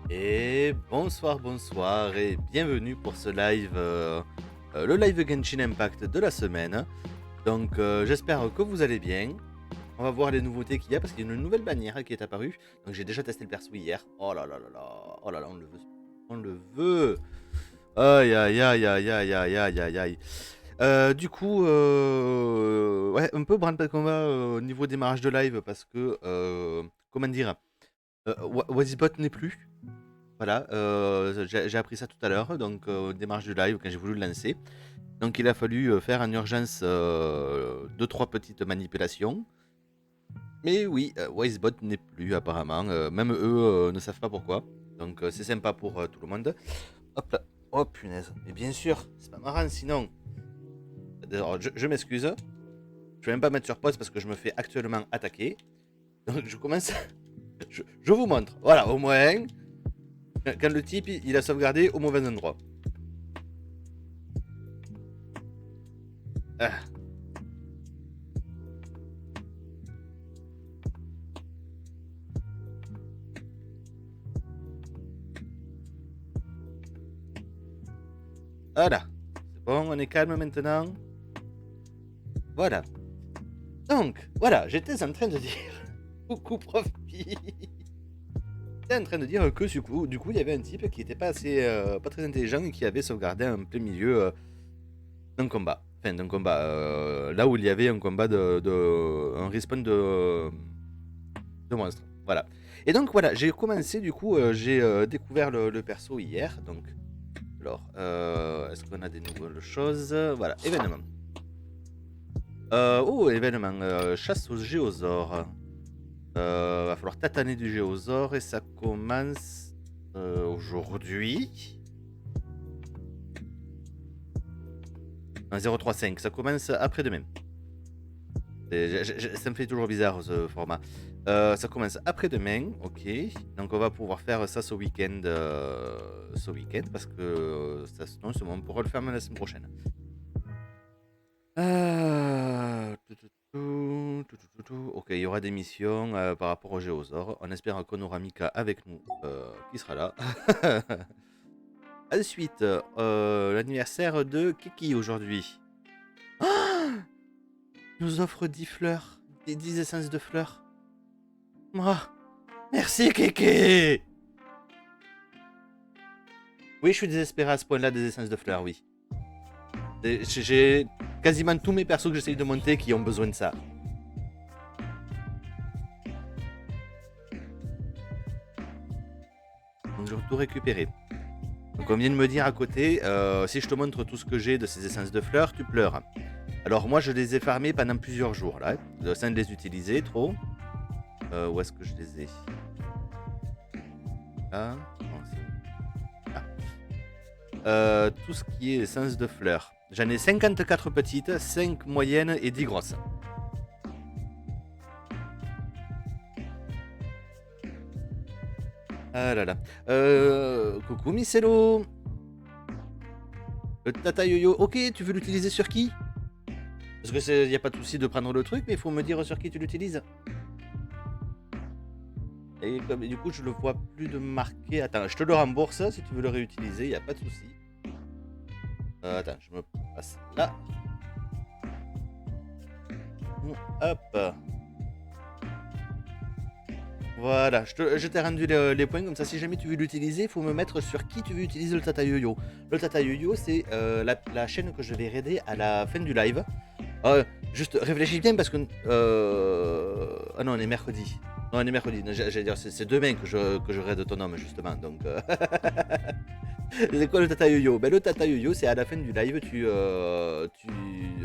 Et bonsoir, bonsoir et bienvenue pour ce live, le live Genshin Impact de la semaine. Donc j'espère que vous allez bien. On va voir les nouveautés qu'il y a parce qu'il y a une nouvelle bannière qui est apparue. Donc j'ai déjà testé le perso hier. Oh là là là là, oh là là, on le veut. On le veut. Aïe aïe aïe aïe aïe aïe aïe aïe aïe. Du coup, ouais, un peu branle-bas de combat au niveau démarrage de live parce que, comment dire, Wazibot n'est plus. Voilà, j'ai appris ça tout à l'heure, donc au démarrage du live, quand j'ai voulu le lancer. Donc il a fallu faire en urgence 2-3 petites manipulations. Mais oui, Wisebot n'est plus apparemment. Même eux ne savent pas pourquoi. Donc c'est sympa pour tout le monde. Hop là. Oh punaise. Mais bien sûr, c'est pas marrant sinon. Alors, je m'excuse. Je vais même pas mettre sur pause parce que je me fais actuellement attaquer. Donc je commence. Je vous montre. Voilà, au moins. Quand le type il a sauvegardé au mauvais endroit. Ah. Voilà. C'est bon, on est calme maintenant. Voilà. Donc, voilà, j'étais en train de dire. Coucou, prof Pi. J'étais en train de dire que du coup, il y avait un type qui était pas assez, pas très intelligent et qui avait sauvegardé en plein milieu d'un combat. Enfin, d'un combat. Là où il y avait un combat un respawn de monstres. Voilà. Et donc, voilà, j'ai commencé, du coup, j'ai découvert le perso hier. Donc, alors, est-ce qu'on a des nouvelles choses? Voilà, événement. Oh, événement, chasse aux géosaures. Va falloir tataner du géosaure et ça commence aujourd'hui. Un 035, ça commence après-demain. Ça me fait toujours bizarre ce format. Ça commence après-demain, ok. Donc on va pouvoir faire ça ce week-end, parce que sinon on pourra le faire même la semaine prochaine. Ok, il y aura des missions par rapport au Géosaure. On espère qu'on aura Mika avec nous, qui sera là. Ensuite, l'anniversaire de Kiki aujourd'hui. Il nous offre 10 fleurs, des 10 essences de fleurs. Oh, merci Kiki. Oui, je suis désespéré à ce point-là des essences de fleurs, oui. J'ai quasiment tous mes persos que j'essaye de monter qui ont besoin de ça. Donc je vais tout récupérer. Donc on vient de me dire à côté, si je te montre tout ce que j'ai de ces essences de fleurs, tu pleures. Alors moi je les ai farmées pendant plusieurs jours là, sans les utiliser trop. Où est-ce que je les ai? Là. Tout ce qui est essence de fleurs. J'en ai 54 petites, 5 moyennes et 10 grosses. Ah là là. Coucou Micelo. Le Tata Yo-Yo. Ok, tu veux l'utiliser sur qui? Parce que y a pas de souci de prendre le truc, mais il faut me dire sur qui tu l'utilises. Et du coup, je le vois plus de marqué. Attends, je te le rembourse si tu veux le réutiliser, y a pas de souci. Attends, je me passe là. Hop. Voilà, je t'ai rendu les points, comme ça si jamais tu veux l'utiliser, il faut me mettre sur qui tu veux utiliser le Tata Yo-Yo. Le Tata Yo-Yo, c'est la chaîne que je vais raider à la fin du live. Juste réfléchis bien parce que... Ah non, on est mercredi. Non, on est mercredi. J'allais dire, c'est demain que je raide ton homme, justement. Donc, c'est quoi le Tata Yo-Yo? Ben, le Tata Yo-Yo, c'est à la fin du live,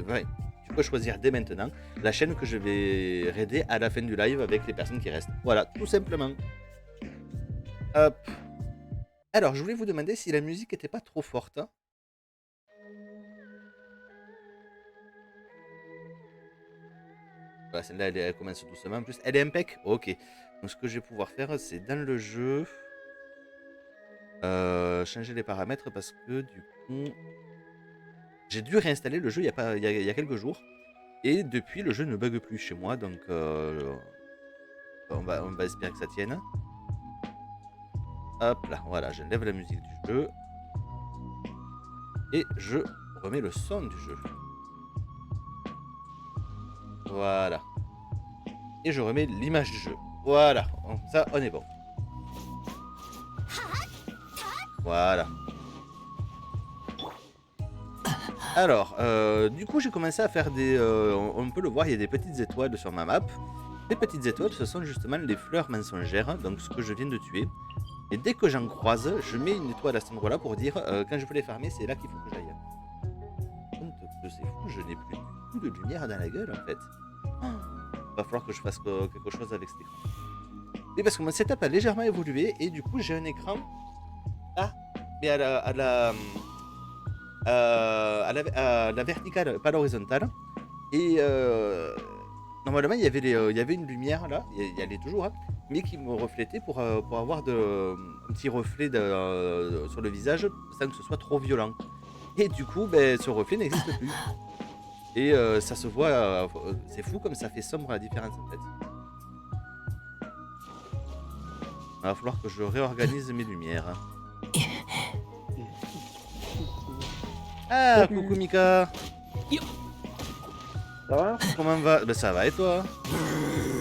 ouais, tu peux choisir dès maintenant la chaîne que je vais raider à la fin du live avec les personnes qui restent. Voilà, tout simplement. Hop. Alors, je voulais vous demander si la musique était pas trop forte. Voilà, celle-là, elle commence doucement. En plus, elle est impec. Ok. Donc, ce que je vais pouvoir faire, c'est dans le jeu changer les paramètres parce que du coup, j'ai dû réinstaller le jeu il y a quelques jours. Et depuis, le jeu ne bug plus chez moi. Donc, on va espérer que ça tienne. Hop là, voilà, j'enlève la musique du jeu. Et je remets le son du jeu. Voilà. Et je remets l'image du jeu. Voilà, ça, on est bon. Voilà. Alors, du coup, j'ai commencé à faire des... on peut le voir, il y a des petites étoiles sur ma map. Les petites étoiles, ce sont justement les fleurs mensongères, donc ce que je viens de tuer. Et dès que j'en croise, je mets une étoile à cet endroit-là pour dire quand je veux les farmer, c'est là qu'il faut que j'aille. C'est fou, je n'ai plus du tout de lumière dans la gueule en fait. Va falloir que je fasse quelque chose avec cet écran. Et parce que mon setup a légèrement évolué et du coup j'ai un écran là, mais à la verticale, pas l'horizontale. Et normalement il y avait une lumière là, il y en a toujours, hein, mais qui me reflétait pour avoir un petit reflet sur le visage sans que ce soit trop violent. Et du coup, ben, ce reflet n'existe plus. Et ça se voit, c'est fou comme ça fait sombre la différence en fait. Il va falloir que je réorganise mes lumières. Ah, Salut. coucou Mika. Ça va? Comment va? Ben ça va et toi?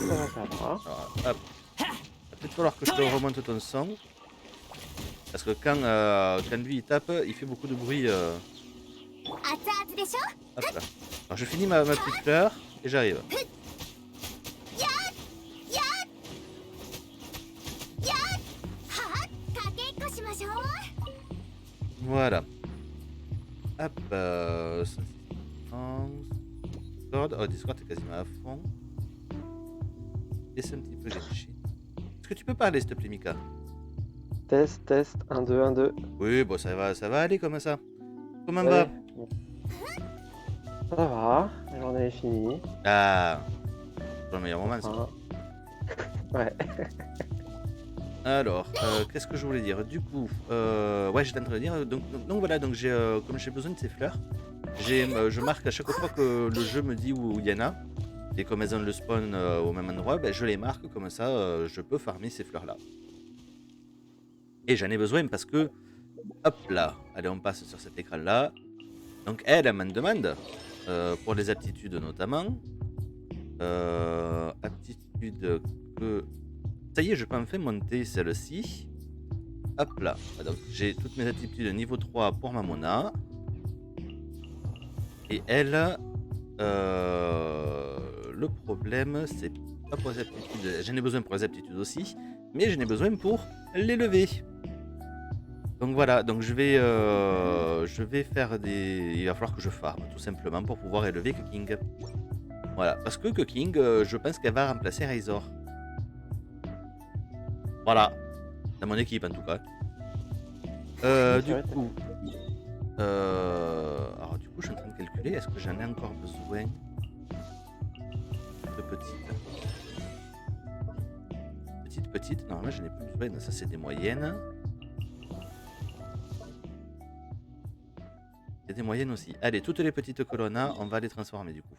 Ça va, ça va. Alors, hop. Il va peut-être falloir que je te remonte ton son. Parce que quand lui il tape, il fait beaucoup de bruit. Hop là. Alors je finis ma petite fleur et j'arrive. Voilà. Hop. Discord. Oh, Discord est quasiment à fond. Et c'est un petit peu Genshin. Est-ce que tu peux parler s'il te plaît Mika? Test, 1, 2, 1, 2. Oui, bon ça va aller comme ça. Comment Ouais. va? Ça va, la journée est finie. Ah, c'est le meilleur moment ça. Hein. Ouais. Alors, qu'est-ce que je voulais dire? Du coup, ouais, j'étais en train de dire. Donc voilà, donc j'ai, comme j'ai besoin de ces fleurs, je marque à chaque fois que le jeu me dit où il y en a. Et comme elles ont le spawn au même endroit, ben, je les marque comme ça, je peux farmer ces fleurs-là. Et j'en ai besoin parce que, hop là, allez, on passe sur cet écran-là. Donc elle m'en demande, pour les aptitudes notamment. Aptitude que... Ça y est, je peux enfin monter celle-ci. Hop là. Donc j'ai toutes mes aptitudes niveau 3 pour ma Mona. Et elle, le problème, c'est pas pour les aptitudes. J'en ai besoin pour les aptitudes aussi, mais j'en ai besoin pour l'élever. Donc voilà, donc je vais faire des... Il va falloir que je farme, tout simplement, pour pouvoir élever King. Voilà, parce que King, je pense qu'elle va remplacer Razor. Voilà, dans mon équipe en tout cas. Alors du coup, je suis en train de calculer, est-ce que j'en ai encore besoin de petites? Normalement, je n'ai plus besoin, ça c'est des moyennes. Il y a des moyennes aussi. Allez, toutes les petites colonnes, on va les transformer du coup.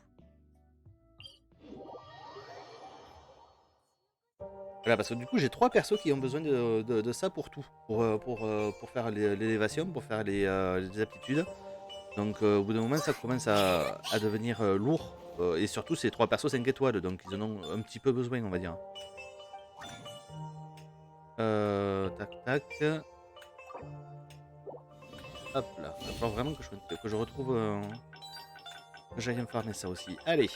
Voilà, parce que du coup, j'ai 3 persos qui ont besoin de ça pour tout. Pour faire l'élévation, pour faire les aptitudes. Donc, au bout d'un moment, ça commence à devenir lourd. Et surtout, c'est 3 persos 5 étoiles. Donc, ils en ont un petit peu besoin, on va dire. Tac, tac. Hop là. Il va falloir vraiment que je retrouve... que j'aille me farmer ça aussi. Allez.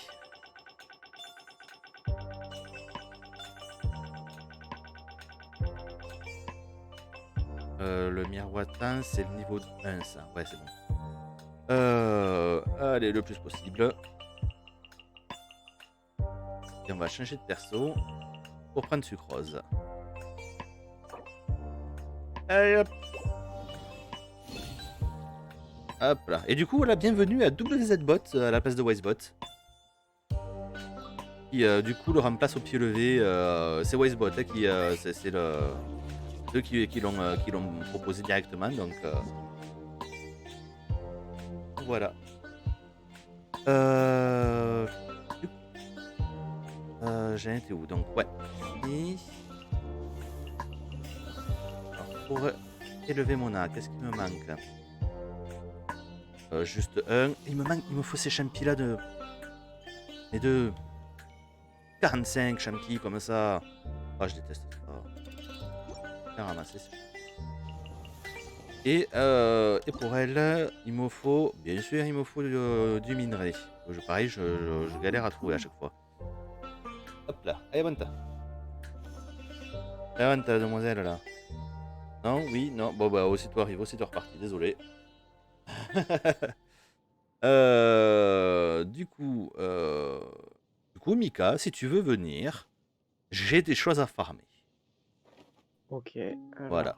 Le miroitant, c'est le niveau 1, ça. Ouais, c'est bon. Allez, le plus possible. Et on va changer de perso pour prendre sucrose. Allez, hop. Hop là. Et du coup, voilà, bienvenue à WZBot à la place de Wisebot. Qui, du coup, le remplace au pied levé. C'est Wisebot hein, qui... c'est le... Ceux qui l'ont proposé directement, donc voilà. J'ai été où? Donc ouais. Et... pour élever mon A, qu'est-ce qui me manque? Juste un. Il me faut ces champis là de. Et de 45 champis comme ça. Ah, je déteste ça. Bien ramasser ça. Et pour elle, il me faut, bien sûr, il me faut du minerai. Pareil, je galère à trouver à chaque fois. Hop là, allez, bonne ta. Allez, bonne ta, demoiselle là. Non, oui, non. Bon, bah, aussitôt arrive, aussitôt reparti, désolé. Du coup, Mika, si tu veux venir, j'ai des choses à farmer. Ok, Voilà.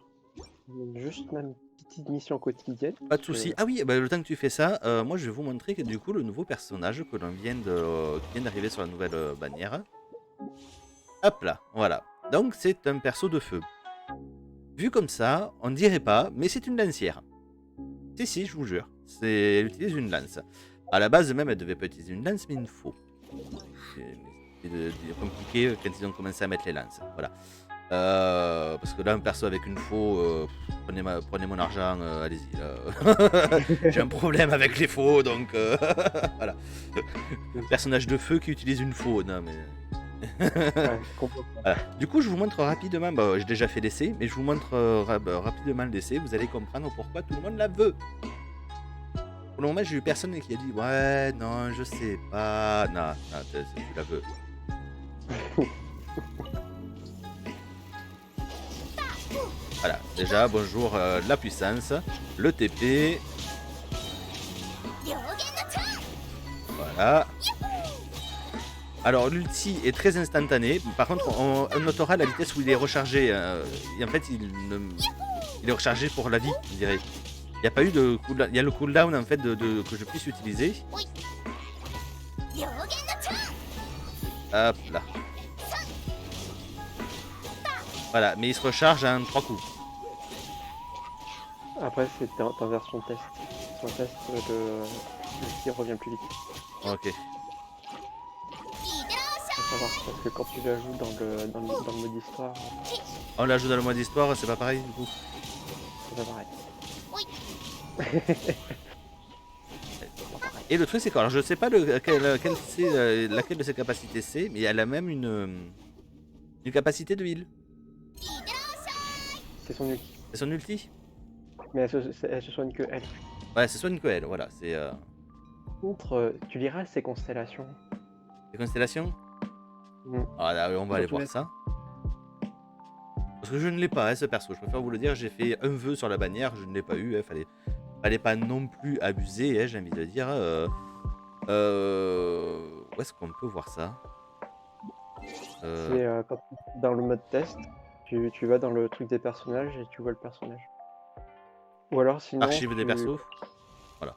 alors, juste ma petite mission quotidienne. Pas de parce que- souci. Ah oui, bah, le temps que tu fais ça, moi je vais vous montrer que du coup le nouveau personnage que l'on vient qui vient d'arriver sur la nouvelle bannière. Hop là, voilà. Donc c'est un perso de feu. Vu comme ça, on dirait pas, mais c'est une lancière. Si, je vous jure. Elle utilise une lance. À la base même, elle devait pas utiliser une lance, mais une faux. C'est compliqué quand ils ont commencé à mettre les lances. Voilà. Parce que là, un perso avec une faux, prenez mon argent, allez-y. J'ai un problème avec les faux, donc voilà. Un personnage de feu qui utilise une faux, non mais. Ouais, complètement. Voilà. Du coup, je vous montre rapidement, j'ai déjà fait l'essai, mais je vous montre rapidement l'essai, vous allez comprendre pourquoi tout le monde la veut. Pour le moment, j'ai eu personne qui a dit ouais, non, je sais pas. Non, tu la veux. Voilà, déjà, bonjour la puissance, le TP. Voilà. Alors, l'ulti est très instantané. Par contre, on notera la vitesse où il est rechargé. Et en fait, il est rechargé pour la vie, je dirais. Il n'y a pas eu de cooldown. Il y a le cooldown en fait que je puisse utiliser. Hop là. Voilà, mais il se recharge en 3 coups. Après, c'est en version test. Sur le test, le tir revient plus vite. Ok. Faut savoir, parce que quand tu l'ajoutes dans le mode histoire, On l'ajoute dans le mode histoire, c'est pas pareil du coup. c'est pas pareil. Et le truc c'est que, alors je sais pas laquelle de ses capacités c'est, mais elle a même une capacité de heal. C'est son ulti. C'est son ulti. Mais elle se soigne que elle. Ouais, c'est Swan Coel, voilà, c'est Par contre, tu liras ses constellations. les constellations. Ah là, on va aller voir ça. Parce que je ne l'ai pas, hein, ce perso, je préfère vous le dire, j'ai fait un vœu sur la bannière, je ne l'ai pas eu, fallait pas non plus abuser, hein, j'ai envie de dire. Où est-ce qu'on peut voir ça? C'est dans le mode test, tu vas dans le truc des personnages et tu vois le personnage. Ou alors sinon. Archive des persos. Voilà.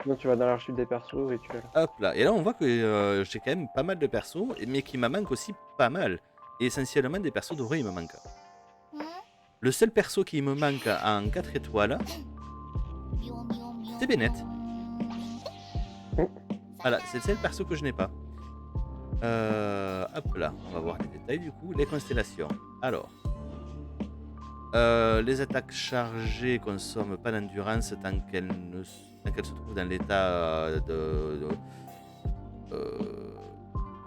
Sinon tu vas dans l'archive des persos et tu vas là. Hop là, et là on voit que j'ai quand même pas mal de persos, mais qu'il me manque aussi pas mal. Et essentiellement des persos dorés, il me manque. Le seul perso qui me manque en 4 étoiles, c'est Bennett. Voilà, c'est le seul perso que je n'ai pas. Hop là, on va voir les détails du coup. Les constellations. Alors, les attaques chargées consomment pas d'endurance tant qu'elles se trouvent dans l'état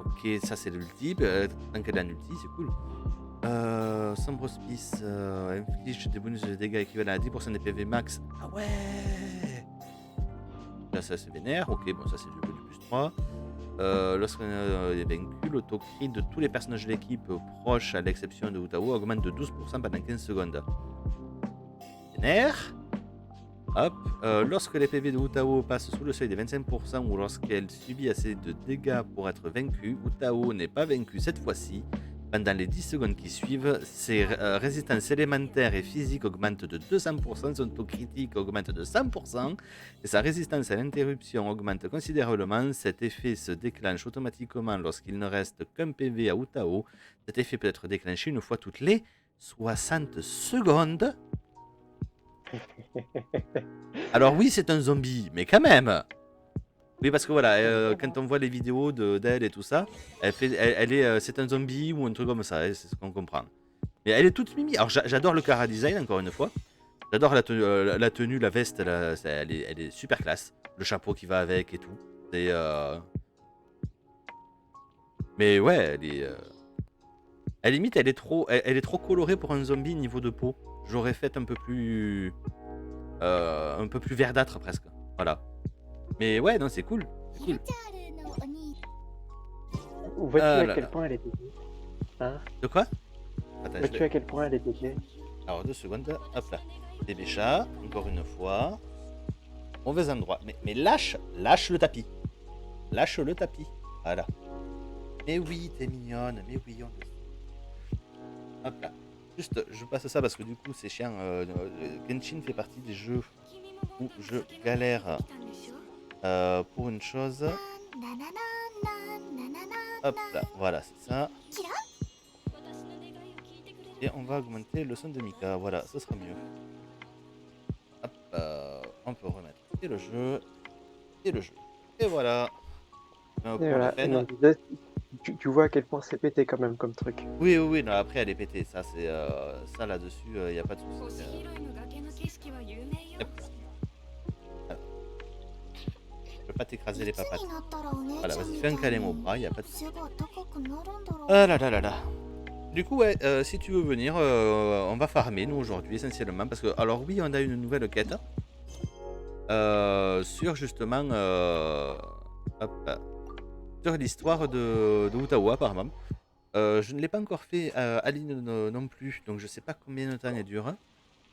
ok, ça c'est l'ulti. Tant qu'elle est en ulti, c'est cool. Sombre Hospice inflige des bonus de dégâts équivalents à 10% des PV max. Ah ouais! Là, ça c'est vénère. Ok, bon, ça c'est du plus 3. Lorsqu'on est vaincu, l'autocrit de tous les personnages de l'équipe proches, à l'exception de Utao, augmente de 12% pendant 15 secondes. Vénère. Hop. Lorsque les PV de Utao passent sous le seuil des 25% ou lorsqu'elle subit assez de dégâts pour être vaincue, Utao n'est pas vaincue cette fois-ci. Pendant les 10 secondes qui suivent, ses résistances élémentaires et physiques augmentent de 200%, son taux critique augmente de 100%, et sa résistance à l'interruption augmente considérablement. Cet effet se déclenche automatiquement lorsqu'il ne reste qu'un PV à Utao. Cet effet peut être déclenché une fois toutes les 60 secondes. Alors oui, c'est un zombie, mais quand même. Oui, parce que voilà, quand on voit les vidéos d'elle et tout ça, c'est un zombie ou un truc comme ça, hein, c'est ce qu'on comprend. Mais elle est toute mimi. Alors j'adore le Cara design encore une fois. J'adore la tenue, la veste, elle est super classe. Le chapeau qui va avec et tout. C'est, mais ouais, elle limite, elle est trop colorée pour un zombie niveau de peau. J'aurais fait un peu plus verdâtre presque. Voilà. Mais ouais, non, c'est cool. C'est cool. Vois-tu Ah à là quel là. point elle est pétée? Hein? De quoi? Attends, Vois-tu à quel point elle est pétée? Alors 2 secondes. Hop là. Bébé chat, encore une fois. Mauvais endroit. Mais lâche le tapis. Lâche le tapis. Voilà. Mais oui, t'es mignonne. Mais oui, on le sait. Hop là. Juste, je passe ça parce que du coup, c'est chiant. Genshin fait partie des jeux où je galère pour une chose. Hop là, voilà, c'est ça. Et on va augmenter le son de Mika. Voilà, ce sera mieux. Hop, on peut remettre. Et le jeu. Et le jeu. Et voilà. Et Pour la voilà. peine. Donc, là, tu vois à quel point c'est pété quand même comme truc. Oui, oui, oui, non, après elle est pétée. Ça, c'est ça là-dessus, il n'y a pas de souci. Hop. Voilà. Je peux pas t'écraser les papates. Voilà, vas-y, fais un câlin au bras, il n'y a pas de souci. Ah là là là là. Du coup, ouais, si tu veux venir, on va farmer nous aujourd'hui essentiellement parce que, alors oui, on a une nouvelle quête sur justement, hop, sur l'histoire de Utawa apparemment. Je ne l'ai pas encore fait à Aline non plus, donc je sais pas combien de temps elle dure.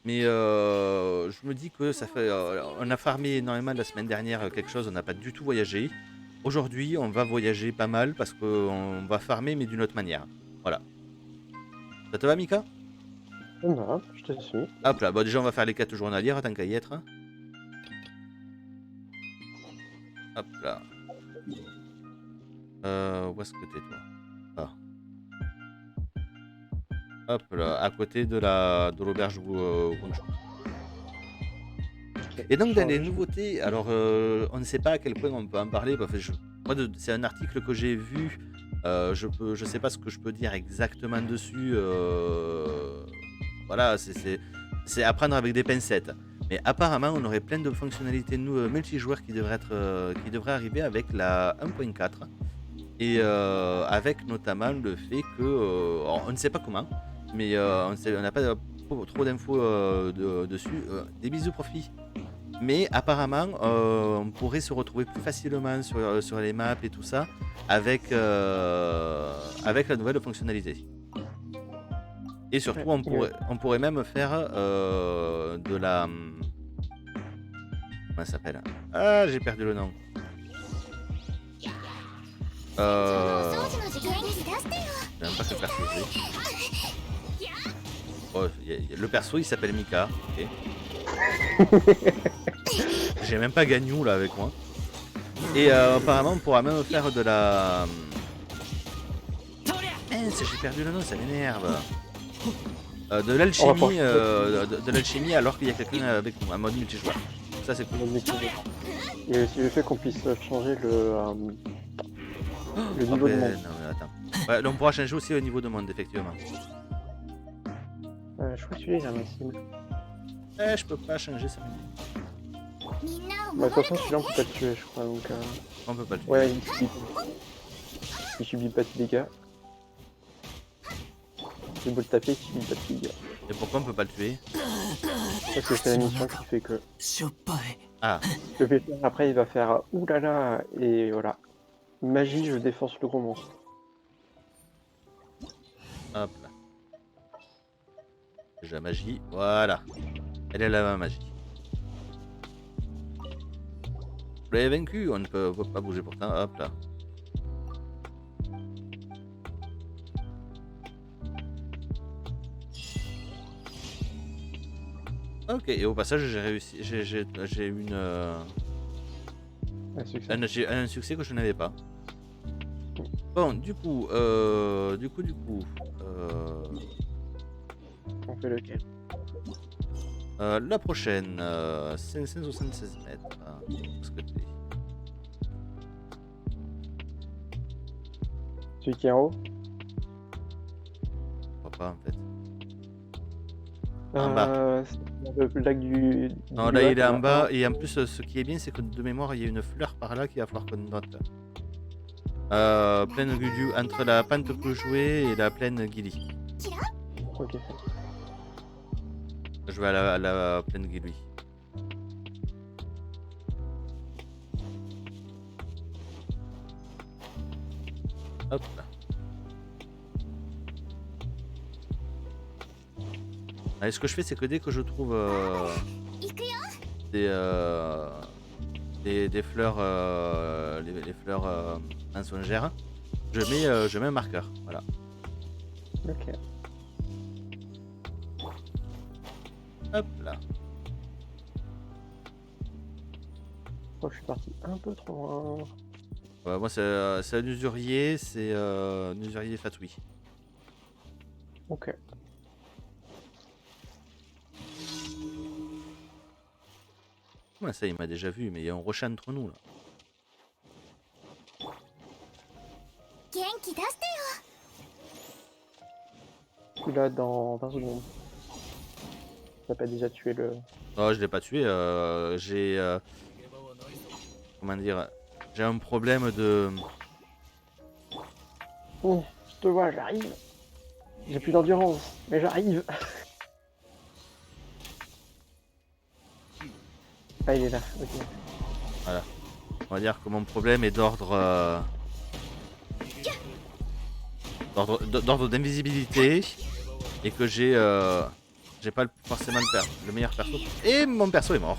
Mais je me dis que ça fait, on a farmé énormément la semaine dernière quelque chose, on n'a pas du tout voyagé. Aujourd'hui, on va voyager pas mal parce qu'on va farmer mais d'une autre manière. Voilà. Ça te va, Mika? Voilà, je te suis. Hop là, bon déjà on va faire les quêtes journalières tant qu'à y être. Hop là. Où est-ce que t'es toi? Ah. Hop là, à côté de l'auberge Wuncho. Et donc dans les nouveautés, alors on ne sait pas à quel point on peut en parler. Bah, c'est un article que j'ai vu. Je sais pas ce que je peux dire exactement dessus. Voilà, c'est à prendre avec des pincettes. Mais apparemment, on aurait plein de fonctionnalités multijoueurs qui devraient arriver avec la 1.4. Et avec notamment le fait que, on ne sait pas comment, mais on n'a pas trop d'infos dessus. Des bisous, profit. Mais apparemment, on pourrait se retrouver plus facilement sur les maps et tout ça avec la nouvelle fonctionnalité. Et surtout, on pourrait même faire de la... Comment ça s'appelle? Ah, j'ai perdu le nom. Je sais même pas quel perso j'ai. Oh, le perso il s'appelle Mika. Ok. J'ai même pas Gagnou là avec moi. Et apparemment on pourra même faire de la... j'ai perdu le nom, ça m'énerve. De l'alchimie, de l'alchimie alors qu'il y a quelqu'un avec nous, un mode multijoueur. Ça c'est cool. Il y a aussi le fait qu'on puisse changer le niveau de monde. Non mais attends. Ouais, on pourra changer aussi le niveau de monde effectivement. Je crois que celui-là il est invincible. Je peux pas changer ça. Bah, de toute façon celui-là on peut pas le tuer je crois donc... On peut pas le tuer. Ouais, il subit pas de dégâts. C'est beau le taper, il subit pas de dégâts. Et pourquoi on peut pas le tuer? Parce que c'est la mission qui fait que... Ah. Le vétérinaire après il va faire oulala et voilà. Magie, je défonce le gros monstre. Hop là. Déjà magie, voilà. Elle est là ma magie. Vous l'avez vaincu, on ne peut pas bouger pourtant, hop là. Ok, et au passage j'ai réussi, j'ai une... un succès que je n'avais pas. Bon, du coup, on fait lequel? La prochaine, 576 mètres. Où est-ce que t'es? Celui qui est en haut? Je crois pas en fait. En bas. C'est le lac du Non, là, bas, il est t'en en as bas. un. Et en plus, ce qui est bien, c'est que de mémoire, il y a une fleur par là qu'il va falloir qu'on note. Plaine Gudu, entre la pente Pojoué et la plaine Gili. Ok. Je vais à la plaine Gili. Hop là. Allez, ce que je fais, c'est que dès que je trouve des, euh, des fleurs, les fleurs mensongères, je mets un marqueur. Voilà. Ok. Hop là. Oh, je suis parti un peu trop loin. Moi, c'est un usurier, c'est un usurier Fatoui. Ok. Comment ça, il m'a déjà vu, mais il y a un rocher entre nous là. Je suis là dans 20 secondes. T'as pas déjà tué le. Non, je l'ai pas tué. J'ai comment dire, j'ai un problème de. Oh, je te vois, j'arrive. J'ai plus d'endurance, mais j'arrive. Ah, il est là, ok. Voilà. On va dire que mon problème est d'ordre d'invisibilité et que j'ai pas forcément le meilleur perso. Et mon perso est mort.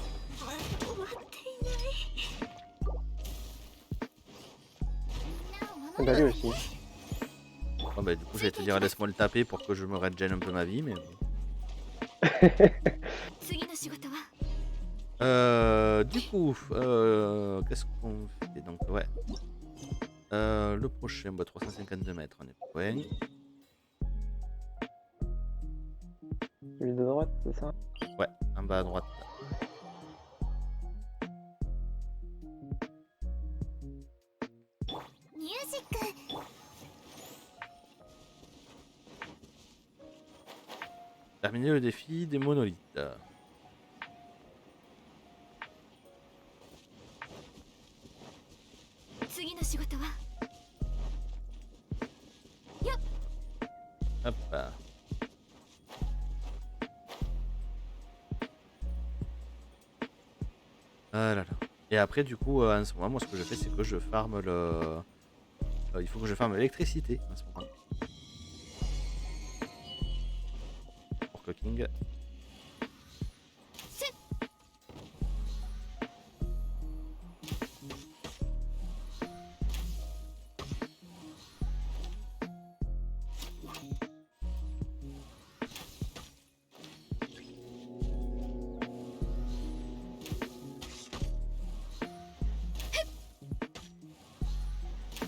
Ah bah lui aussi. Bon, bah, du coup, j'allais te dire laisse-moi le taper pour que je me régène un peu ma vie, mais. Du coup, qu'est-ce qu'on fait donc? Ouais. Le prochain, 352 mètres, on est point. Celui de droite, c'est ça? Ouais, en bas à droite. Terminer le défi des monolithes. Hop là. Ah là là. Et après, du coup, en ce moment, moi, ce que je fais, c'est que je farme le. Il faut que je farme l'électricité en ce moment. Pour cooking.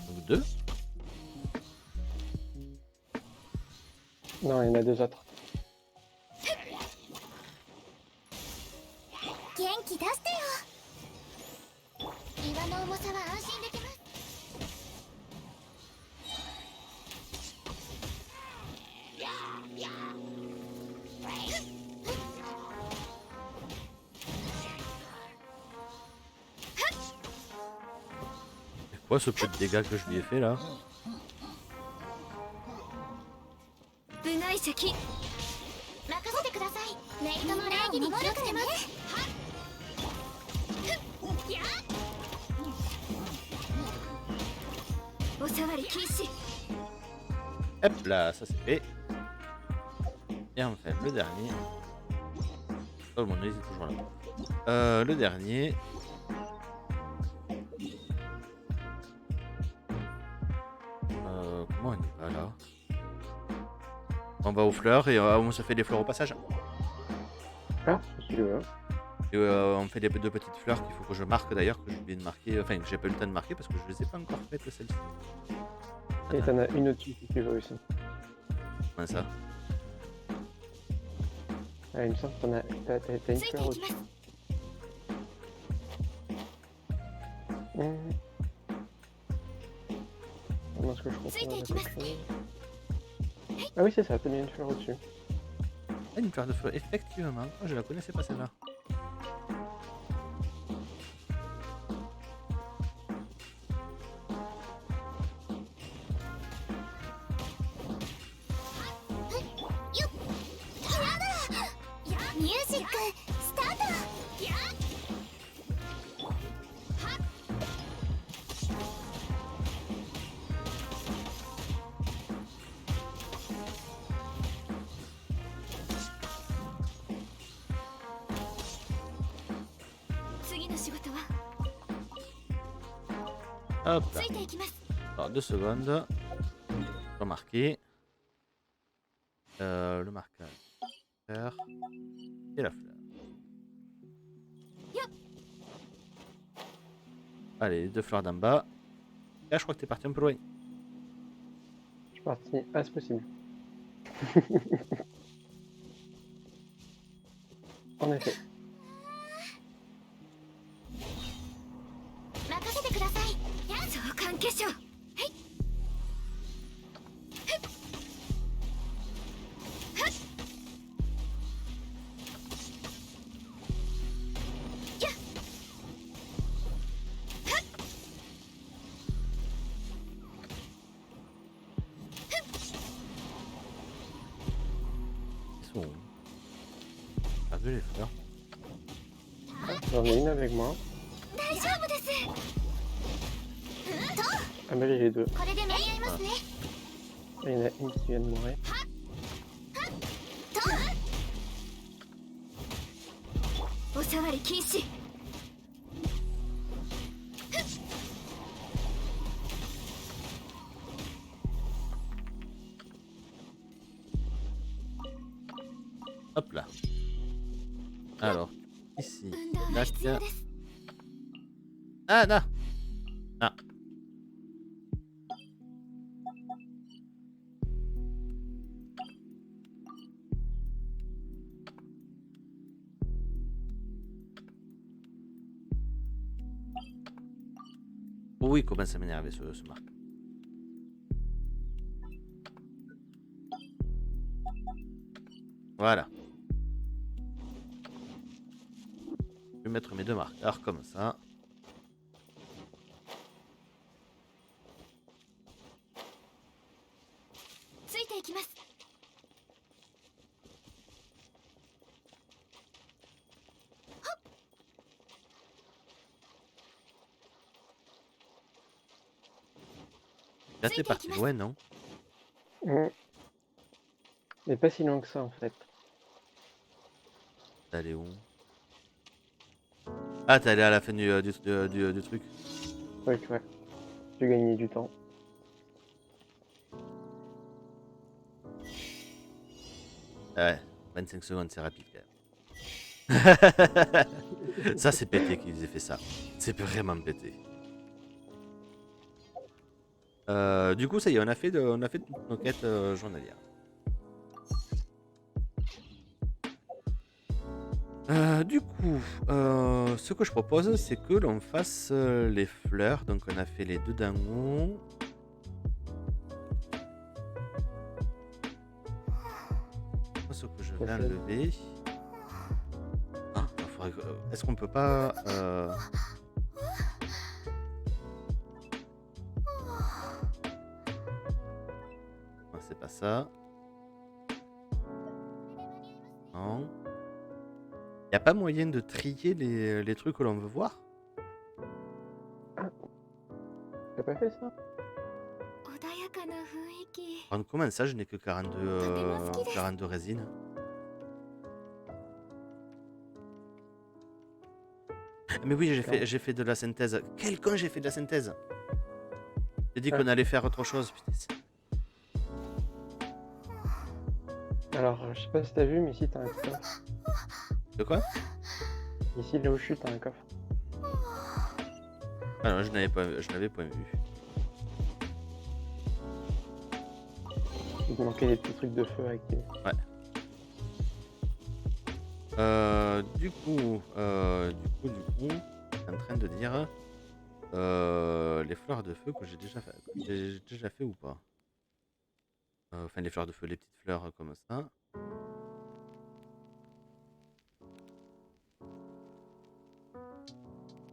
Donc 2. Non, il y en a deux autres. C'est quoi ce peu de dégâts que je lui ai fait là? Hop là, ça c'est fait. Et enfin, le dernier. Oh, mon œil est toujours là. Le dernier. Comment on y va là? On va aux fleurs et on se fait des fleurs au passage. Ah, celui-là. Et on fait deux petites fleurs qu'il faut que je marque d'ailleurs, que j'ai oublié de marquer, enfin que j'ai pas eu le temps de marquer parce que je les ai pas encore faites celles-ci. Et t'en as une au-dessus si tu veux aussi. Comment ça? Ah, il me semble que t'as une fleur au-dessus. Comment est-ce que je comprends quelque chose? Ah oui, c'est ça, t'as mis une fleur au-dessus. Ah, une fleur de feu, effectivement. Oh, je la connaissais pas celle-là. Hop là. Alors 2 secondes. Remarquer. Le marquage. Fleur. Et la fleur. Allez, les 2 fleurs d'en bas. Là, je crois que t'es parti un peu loin. Je suis parti. Ah, c'est possible. En effet. Ils sont où? Perdu les fleurs. J'en ai une avec moi. Ah, mais j'ai les deux. Il y en a une qui vient de mourir. Hop là. Alors, ici. Tac. Ah, non. Ah. Oui, il commence à m'énerver ce marque. Voilà. Je vais mettre mes 2 marqueurs comme ça. Là, t'es parti loin, non? Mais pas si loin que ça en fait. T'es allé où? Ah, t'es allé à la fin du truc. Ouais, tu vois. J'ai gagné du temps. Ouais, 25 secondes, c'est rapide quand même. Ça, c'est pété qu'ils aient fait ça. C'est vraiment pété. Du coup, ça y est, on a fait toutes nos quêtes journalières. Du coup, ce que je propose, c'est que l'on fasse les fleurs. Donc, on a fait les 2 d'en haut. Ce que je vais enlever. Ah, est-ce qu'on peut pas... Non, c'est pas ça. Non. Y a pas moyen de trier les trucs que l'on veut voir? T'as pas fait ça? Comment ça, je n'ai que 42 résines? Mais oui, j'ai fait de la synthèse. Quel con, j'ai fait de la synthèse! J'ai dit qu'on allait faire autre chose. Putain. Alors, je sais pas si t'as vu, mais ici t'as un coffre. De quoi? Ici, là où je suis, t'as un coffre. Ah non, je n'avais pas vu. Il te manquait des petits trucs de feu avec tes... Ouais. Du coup, je suis en train de dire les fleurs de feu que j'ai déjà fait. J'ai déjà fait ou pas? Enfin, les fleurs de feu, les petites fleurs comme ça.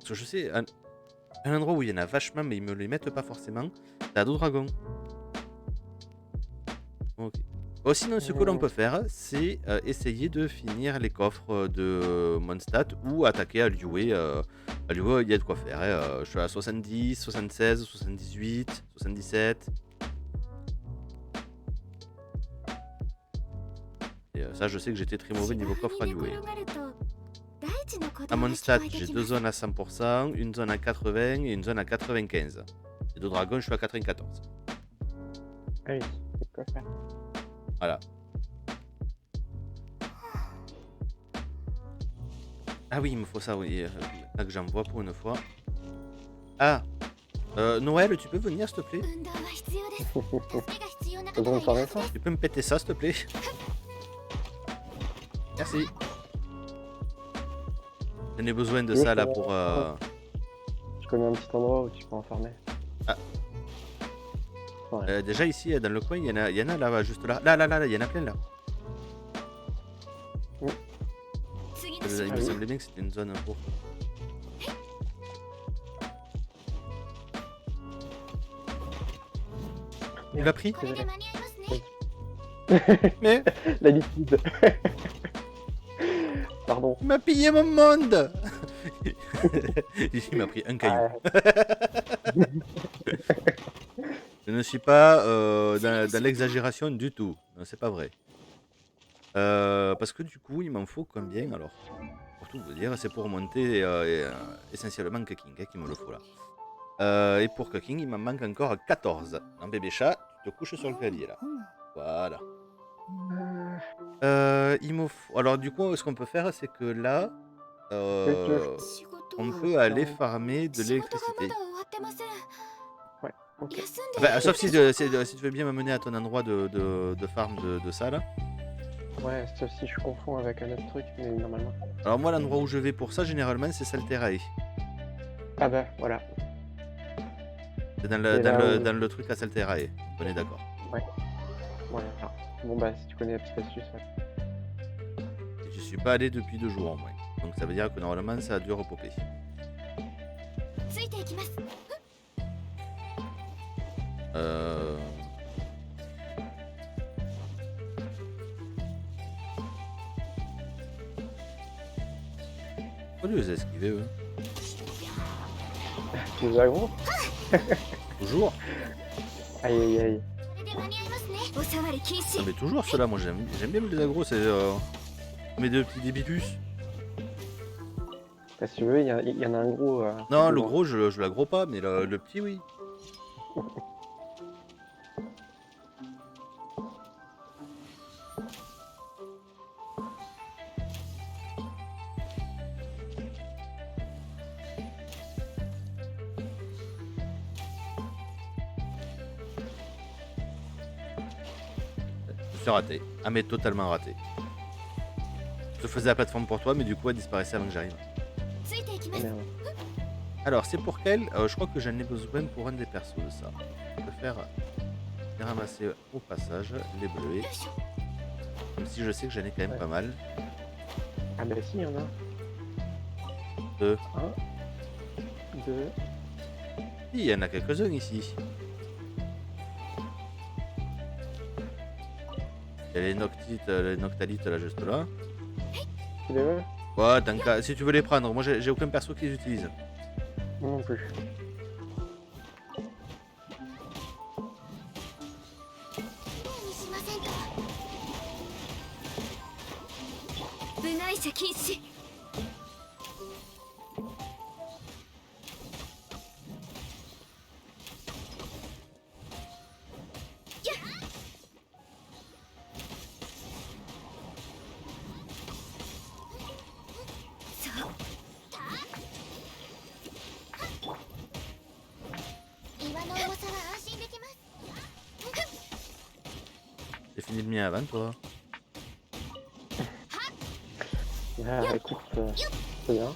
Parce que je sais, un endroit où il y en a vachement, mais ils me les mettent pas forcément, c'est à dos dragon. Ok. Oh, sinon, ce que l'on peut faire, c'est essayer de finir les coffres de Mondstadt ou attaquer à Liyue. À Liyue, il y a de quoi faire. Hein. Je suis à 70, 76, 78, 77. Et ça, je sais que j'étais très mauvais niveau coffre à Liyue. À Mondstadt, j'ai 2 zones à 100%, une zone à 80 et une zone à 95. Et de dragon, je suis à 94. Ah oui, c'est quoi faire. Voilà. Ah oui, il me faut ça, oui. Là que j'en vois pour une fois. Ah Noël, tu peux venir, s'il te plaît? C'est bon, ça va, ça. Tu peux me péter ça, s'il te plaît? Merci. J'en ai besoin de Oui, ça, là, c'est pour... Je connais un petit endroit où tu peux en farmer. Ah. Ouais. Déjà, ici, dans le coin, il y en a là, juste là. Là, il y en a plein, là. Il me semblait bien que c'était une zone pour... Il l'a pris? Mais L'habitude. Pardon. il m'a pillé mon monde. Il m'a pris un caillou. Je ne suis pas dans l'exagération du tout. Non, c'est pas vrai. Parce que du coup, il m'en faut combien alors? Pour tout vous dire, c'est pour monter essentiellement Cucking qui me le faut là. Et pour Cucking, il m'en manque encore 14. Non, bébé chat, tu te couches sur le clavier là. Voilà. Il me faut... Alors du coup, ce qu'on peut faire, c'est que là, on peut aller farmer de l'électricité. Ouais, ok. Enfin, sauf si tu veux bien m'amener à ton endroit de farm de ça là. Ouais, sauf si je confonds avec un autre truc, mais normalement. Alors moi, l'endroit où je vais pour ça, généralement, c'est Salterae. Ah bah, voilà. C'est dans le truc à Salterae. On est d'accord. Ouais. Voilà. Bon bah, si tu connais la petite astuce, ouais. Je suis pas allé depuis 2 jours au moins. Donc ça veut dire que normalement, ça a dû repopper. Faut les esquiver, eux. Tu les as gros? Toujours. Aïe aïe aïe. Non mais toujours ceux-là, moi j'aime bien les agros, c'est mes 2 petits débitus. Bah, si tu veux, il y en a un gros. Non, le gros, je l'aggro pas, mais le petit, oui. C'est raté. Ah mais totalement raté. Je faisais la plateforme pour toi, mais du coup elle disparaissait avant que j'arrive. Merde. Alors c'est pour quel je crois que j'en ai besoin pour un des persos de ça. Je vais faire ramasser au passage les bleuets. Même si je sais que j'en ai quand même pas mal. Ah bah si, il y en a. 2. 1, 2. Il y en a quelques-uns ici. Il y a les noctalites là juste là. Tu les veux? Ouais, si tu veux les prendre, moi j'ai aucun perso qui les utilise. Moi non plus. J'ai fini le mien avant toi. Ah, écoute, c'est bien.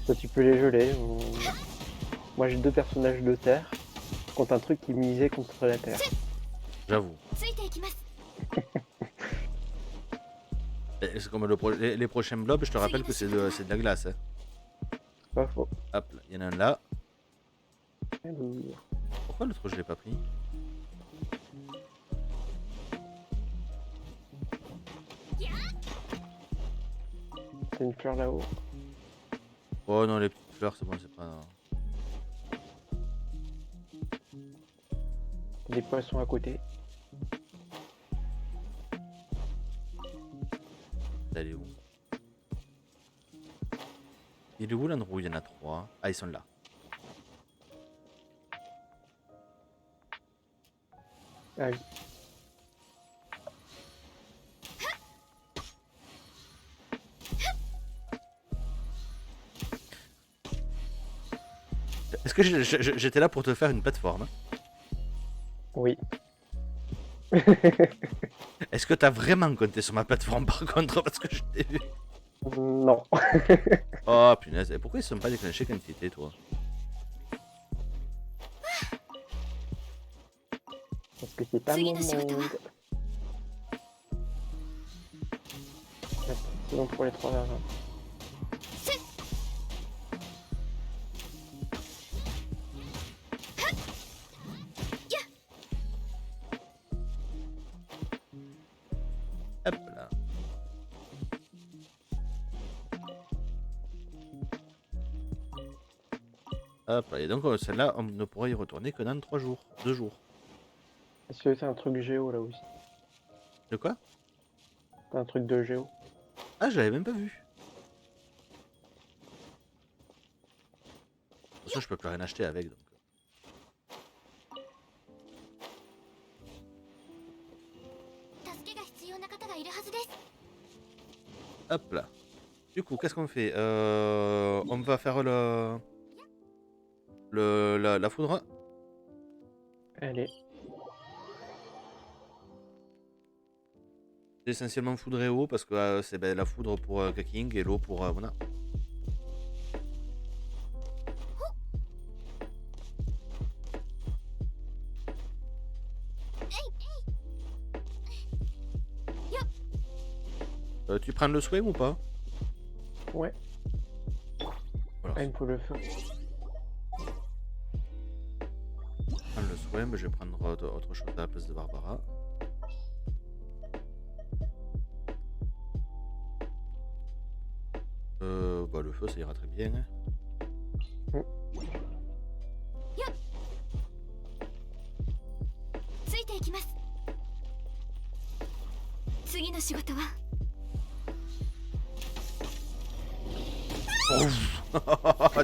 Toi, tu peux les geler. Moi, j'ai 2 personnages de terre contre un truc qui misait contre la terre. J'avoue. C'est comme les prochains blobs, je te rappelle que c'est de la glace. Hein. Pas faux. Hop, il y en a un là. Alors, Pourquoi l'autre je l'ai pas pris? t'as une fleur là-haut. Oh non, les petites fleurs, c'est bon, c'est pas. Des poissons à côté. Elle est où? Il est où l'endroit où il y en a 3? Ah, ils sont là. Ah oui. Est-ce que j'étais là pour te faire une plateforme? Oui. Est-ce que t'as vraiment compté sur ma plateforme par contre? Parce que je t'ai vu. Non. Oh punaise, et pourquoi ils sont pas déclenchés quand tu étais toi? Parce que c'est pas mon monde. C'est bon pour les 3 verres. Hop là. Hop là, et donc celle-là, on ne pourra y retourner que dans 3 jours. 2 jours. Est-ce que c'est un truc géo là aussi? De quoi? C'est un truc de géo. Ah, je l'avais même pas vu. De toute façon, je peux plus rien acheter avec donc. Hop là. Du coup, qu'est-ce qu'on fait? On va faire la foudre. Allez. C'est essentiellement foudre et eau parce que c'est la foudre pour Kaking et l'eau pour Mona. Tu prends le swing ou pas? Ouais. Voilà. Ah, il me faut le feu. Je prends le swing, mais je vais prendre autre chose à la place de Barbara. Bah le feu ça ira très bien. Hein. Oh,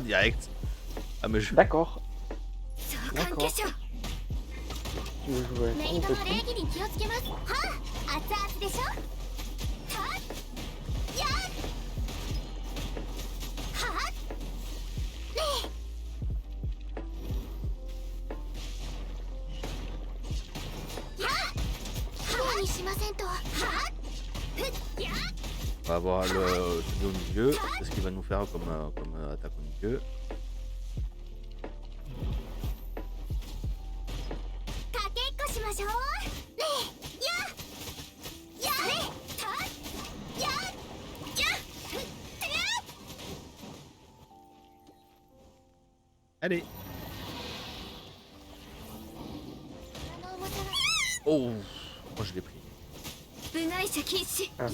direct. Ah mais je... D'accord. D'accord. Tu veux jouer à ça, on peut plus. On va avoir le celui au milieu. C'est ce qu'il va nous faire comme attaque au milieu. Allez. Oh, moi je l'ai pris. Ah.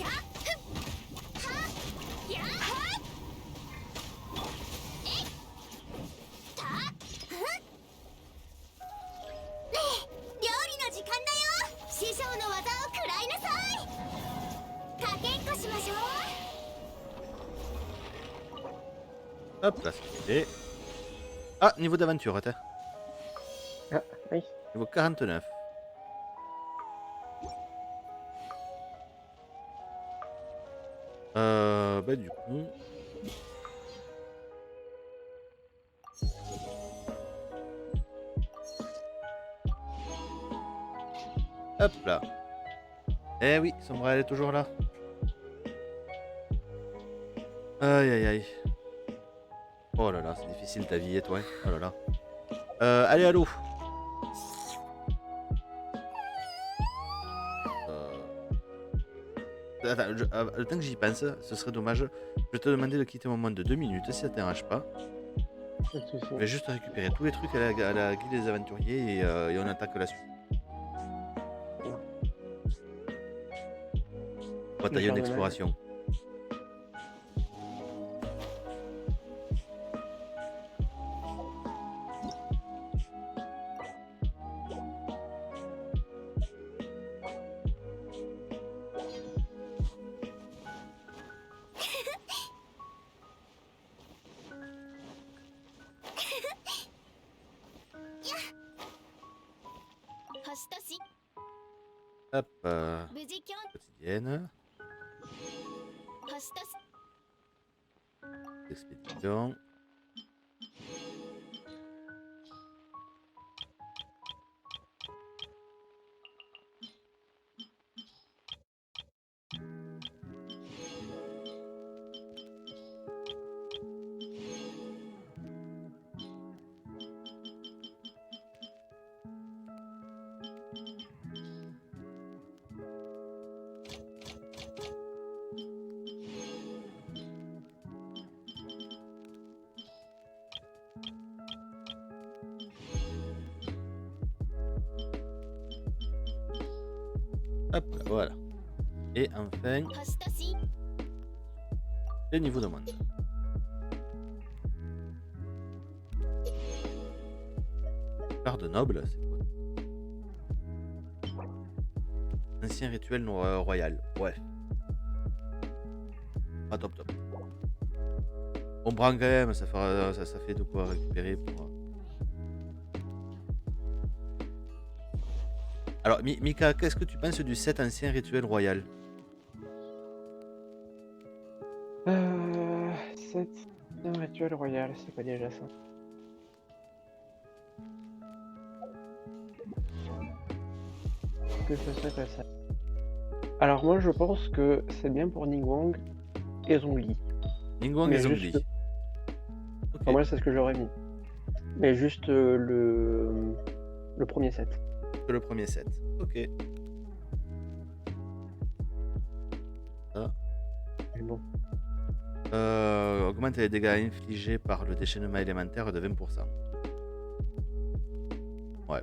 Hop là, c'est fait. Ah, niveau d'aventure, attends. Ah, oui. Niveau 49. Bah du coup... Hop là. Eh oui, Sombra elle est toujours là. Aïe aïe aïe. Oh là là, c'est difficile ta vie et toi. Oh là là. Allez, allô. Attends, le temps que j'y pense, ce serait dommage. Je vais te demander de quitter mon monde de 2 minutes si ça te dérange pas. Pas de soucis. Je vais juste récupérer tous les trucs à la guilde des aventuriers et on attaque la suite. Bataillon charme d'exploration. Hop, quotidienne. Expédition. Hop, voilà. Et enfin, le niveau de monde. Garde noble, c'est quoi? Ancien rituel royal. Ouais. Pas top top. On prend quand même, ça fait de quoi récupérer pour. Alors, Mika, qu'est-ce que tu penses du set ancien rituel royal? 7 un rituel royal, c'est quoi déjà ça? Que ça. Alors moi je pense que c'est bien pour Ningguang et Zhongli. Ningguang Mais et Zhongli. juste- Ok. Enfin, moi c'est ce que j'aurais mis. Mais juste le premier set. Que le premier set. Ok. Mais bon. Augmente les dégâts infligés par le déchaînement élémentaire de 20%. Ouais.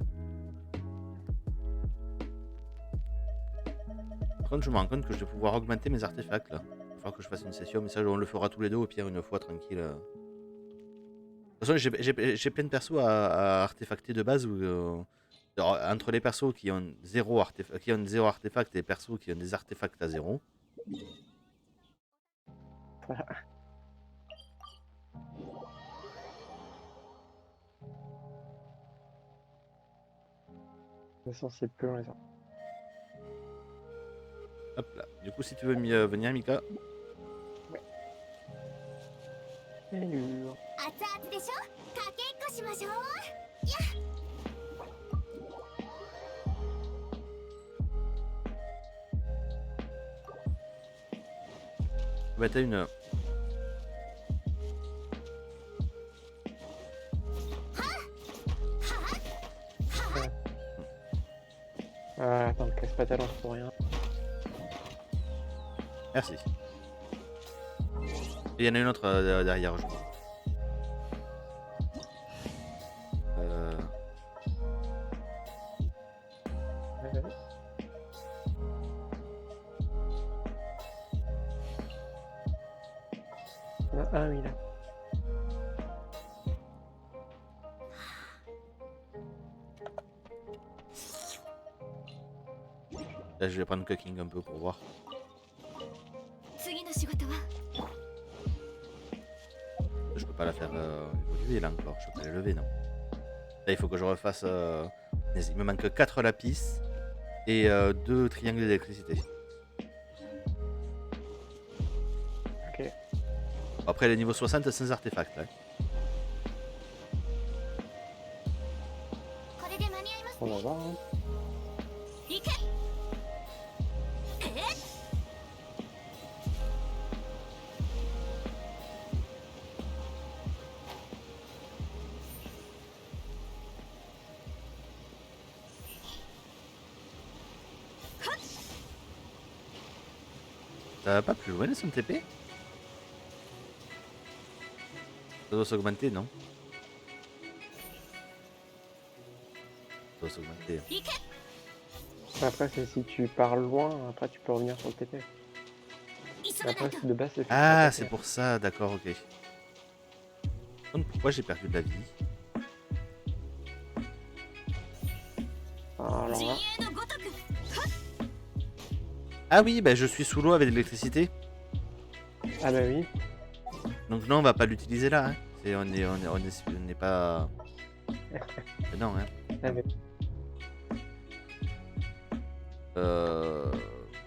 Par contre, je me rends compte que je vais pouvoir augmenter mes artefacts là. Il va falloir que je fasse une session, mais ça, on le fera tous les deux au pire une fois tranquille. De toute façon, j'ai plein de persos à artefacter de base où, entre les persos qui ont zéro artefact et les persos qui ont des artefacts à zéro. Voilà. De toute façon c'est plus long les gens. Hop là. Du coup, si tu veux venir, Mika. Allure. Bah, t'as une. Ah, attends, me casse pas ta lance pour rien. Merci. Il y en a une autre derrière, je crois. Ah oui là. Là, je vais prendre Cooking un peu pour voir. Je peux pas la faire évoluer là encore, je peux pas la lever, non. Là, il faut que je refasse. Il me manque 4 lapis et 2 triangles d'électricité. Ok. Après, le niveau 60 sans artefact. Là. On va voir. Hein. Ça va pas plus loin son TP? Ça doit s'augmenter, non? Ça doit s'augmenter. Après, c'est si tu pars loin, après tu peux revenir sur le TP. Mais après, de base, c'est fait pour Ah, attaquer. c'est pour ça, d'accord, ok. Donc, pourquoi j'ai perdu de la vie? Alors là, Ah oui, bah je suis sous l'eau avec de l'électricité. ah bah oui. Donc non, on va pas l'utiliser là. Hein. On n'est pas... Non, hein. Ah, mais-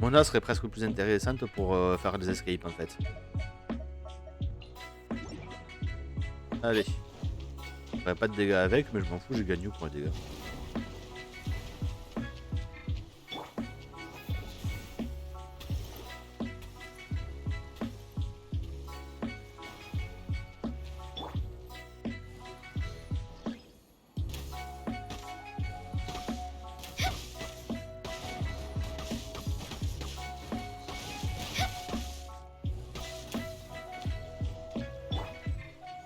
Mona serait presque plus intéressante pour faire des escapes en fait. Allez. Je ferai pas de dégâts avec, mais je m'en fous, j'ai gagné pour les dégâts.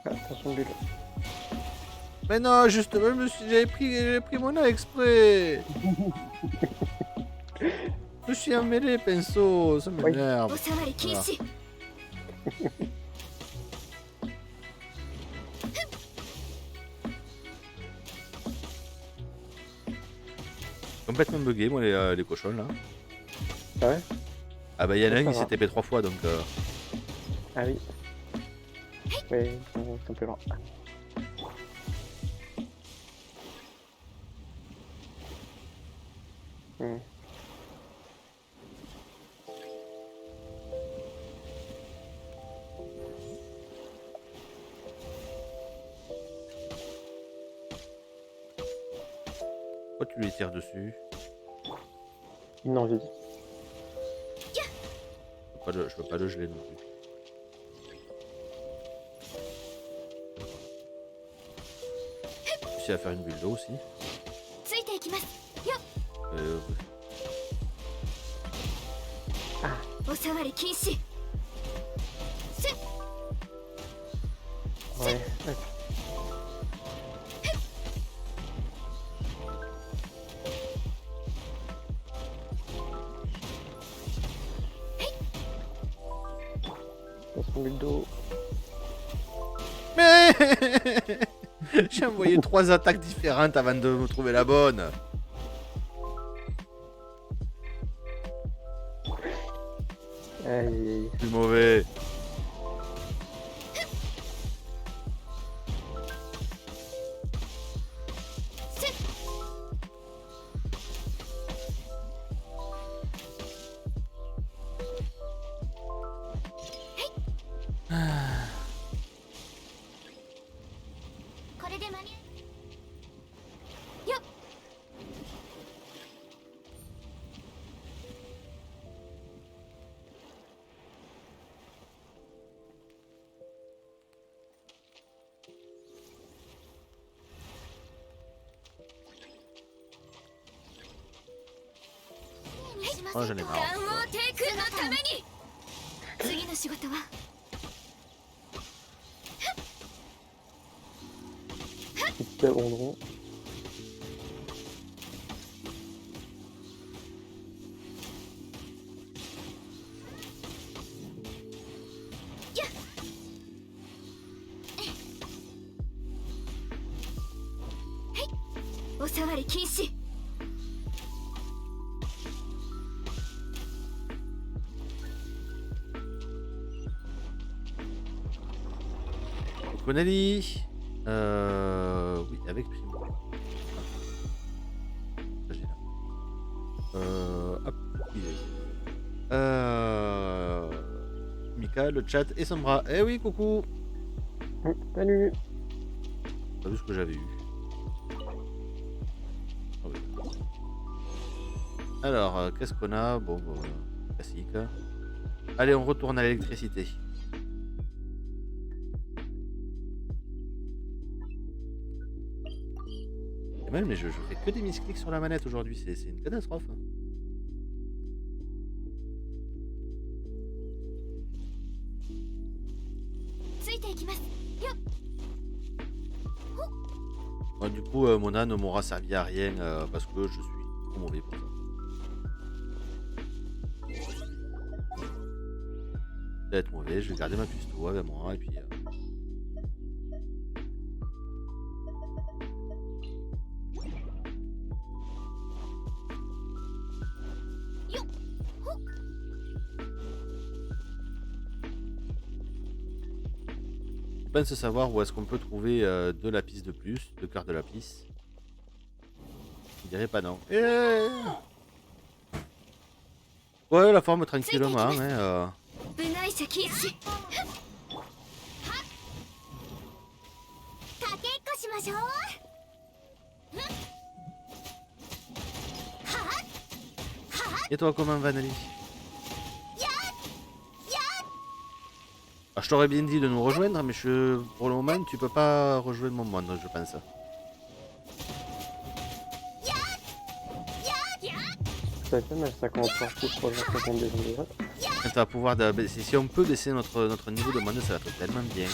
Attention, bulle. Mais non, justement, j'avais pris Mona exprès. Je suis emmêlé, pinceau, ça m'énerve. Voilà. Complètement bugué, moi, les cochons là. Ah ouais? Ah bah, il y en a un Ça qui va. s'est TP 3 fois donc. Ah oui. Oui, ils sont plus loin. Hmm. Pourquoi tu lui tires dessus? Une envie. Je peux pas le geler non plus. J'ai réussi à faire une bulle d'eau aussi. Euh, Ouais. Ouais. Attention, bulle d'eau. Mais j'ai envoyé 3 attaques différentes avant de me trouver la bonne. Aïe, aïe, aïe. Plus mauvais. Oh, j'en ai marre. Petit abandon. Konali. Oui, avec Primo. Ça, j'ai là. Hop. Mika, le chat et Sombra. Eh oui, coucou. Salut. T'as vu ce que j'avais eu. Ah oui. Alors, qu'est-ce qu'on a? Bon, classique. Allez, on retourne à l'électricité. Et même, mais je fais que des misclics sur la manette aujourd'hui, c'est une catastrophe. Bon, du coup, Mona ne m'aura servi à rien parce que je suis trop mauvais pour ça. Je vais être mauvais, je vais garder ma custo avec moi et puis... Je pense savoir où est-ce qu'on peut trouver 2 lapis de plus, 2 quarts de lapis. Je dirais pas non. Ouais, la forme tranquillement, hein. Et toi, comment, Vanelli? Ah, je t'aurais bien dit de nous rejoindre, mais pour le moment, tu peux pas rejoindre mon monde, je pense. Ça fait mal, ça commence par tout pour les 50 des uns des autres. On va pouvoir baisser, si on peut baisser notre niveau de monde, ça va être tellement bien.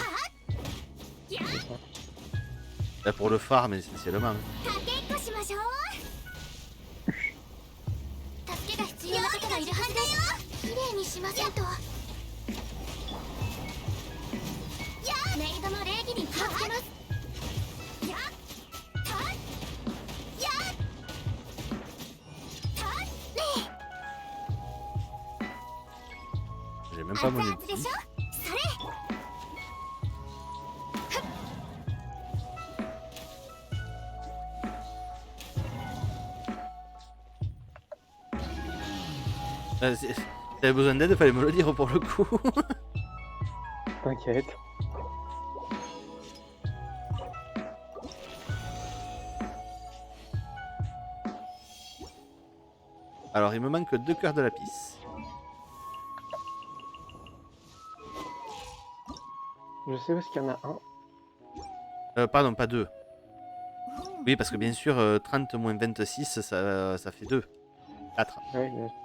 Là, pour le farm, essentiellement. J'ai même pas mon ulti. Si t'avais besoin d'aide, fallait me le dire pour le coup. T'inquiète. Alors, il me manque 2 cœurs de lapis. Je sais où est-ce qu'il y en a un. Pardon, pas 2. Oui, parce que bien sûr, 30 moins 26, ça fait 2. 4. Ouais, bien sûr.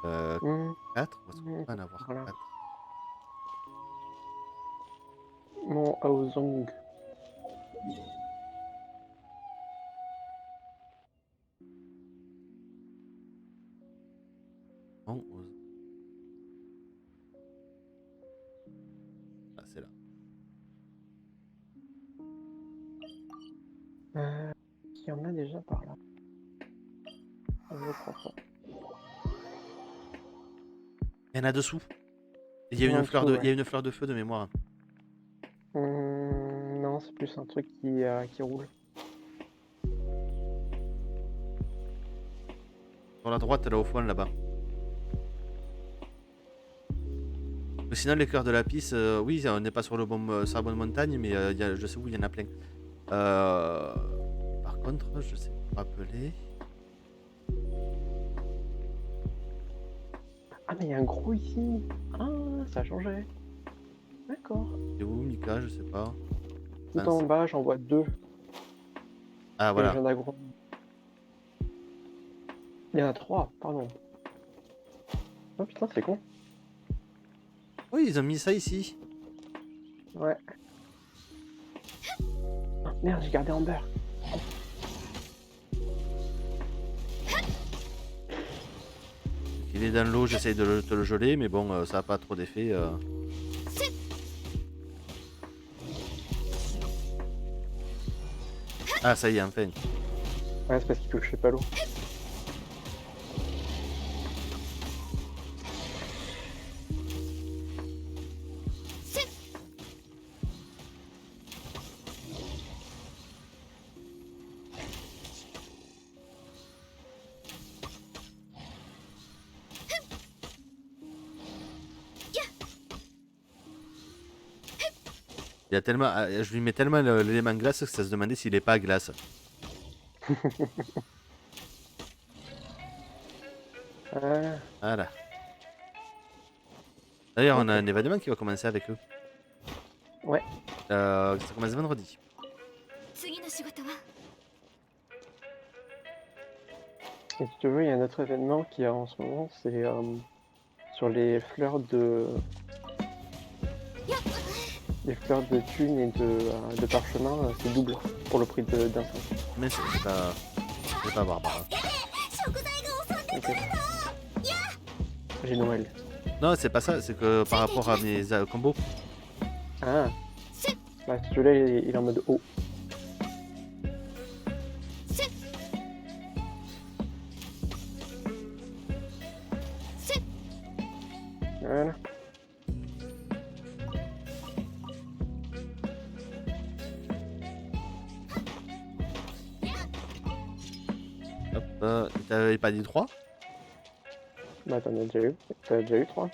4 ou est-ce qu'on peut en avoir Voilà. 4? Mon Aozong. Non, ah, c'est là. Il y en a déjà par là. Je crois pas. Il y en a dessous. Il y a une fleur de, il y a une fleur de feu de mémoire. Non, c'est plus un truc qui roule. Sur la droite, là au fond, là-bas. Sinon, les cœurs de lapis, oui, on n'est pas sur, sur la bonne montagne, mais je sais où il y en a plein. Par contre, je sais pas rappeler. Ah, mais il y a un gros ici. Ah, ça a changé. D'accord. C'est où, Mika? Je sais pas. Tout en bas, j'en vois 2. Ah, voilà. Il y en a 3, pardon. Oh putain, c'est con. Oui, ils ont mis ça ici. Ouais. Oh, merde, j'ai gardé Amber. Il est dans l'eau, j'essaye de te le geler, mais bon, ça n'a pas trop d'effet. Ah, ça y est, enfin. Ouais, c'est parce qu'il touchait pas l'eau. Il y a tellement, je lui mets tellement l'élément glace que ça se demandait s'il est pas à glace. Voilà. D'ailleurs, on a un événement qui va commencer avec eux. Ouais. Ça commence vendredi. Et si tu veux, il y a un autre événement qui a en ce moment, c'est sur les fleurs de... les fleurs de thune et de parchemin, c'est double pour le prix d'un seul. Mais c'est pas barbare. Ok. J'ai Noël. Non, c'est pas ça, c'est que par rapport à mes combos. Ah. Bah, celui-là, il est en mode haut. Voilà. Hop, t'avais pas dit 3? Bah, t'en as déjà eu. T'as déjà eu 3.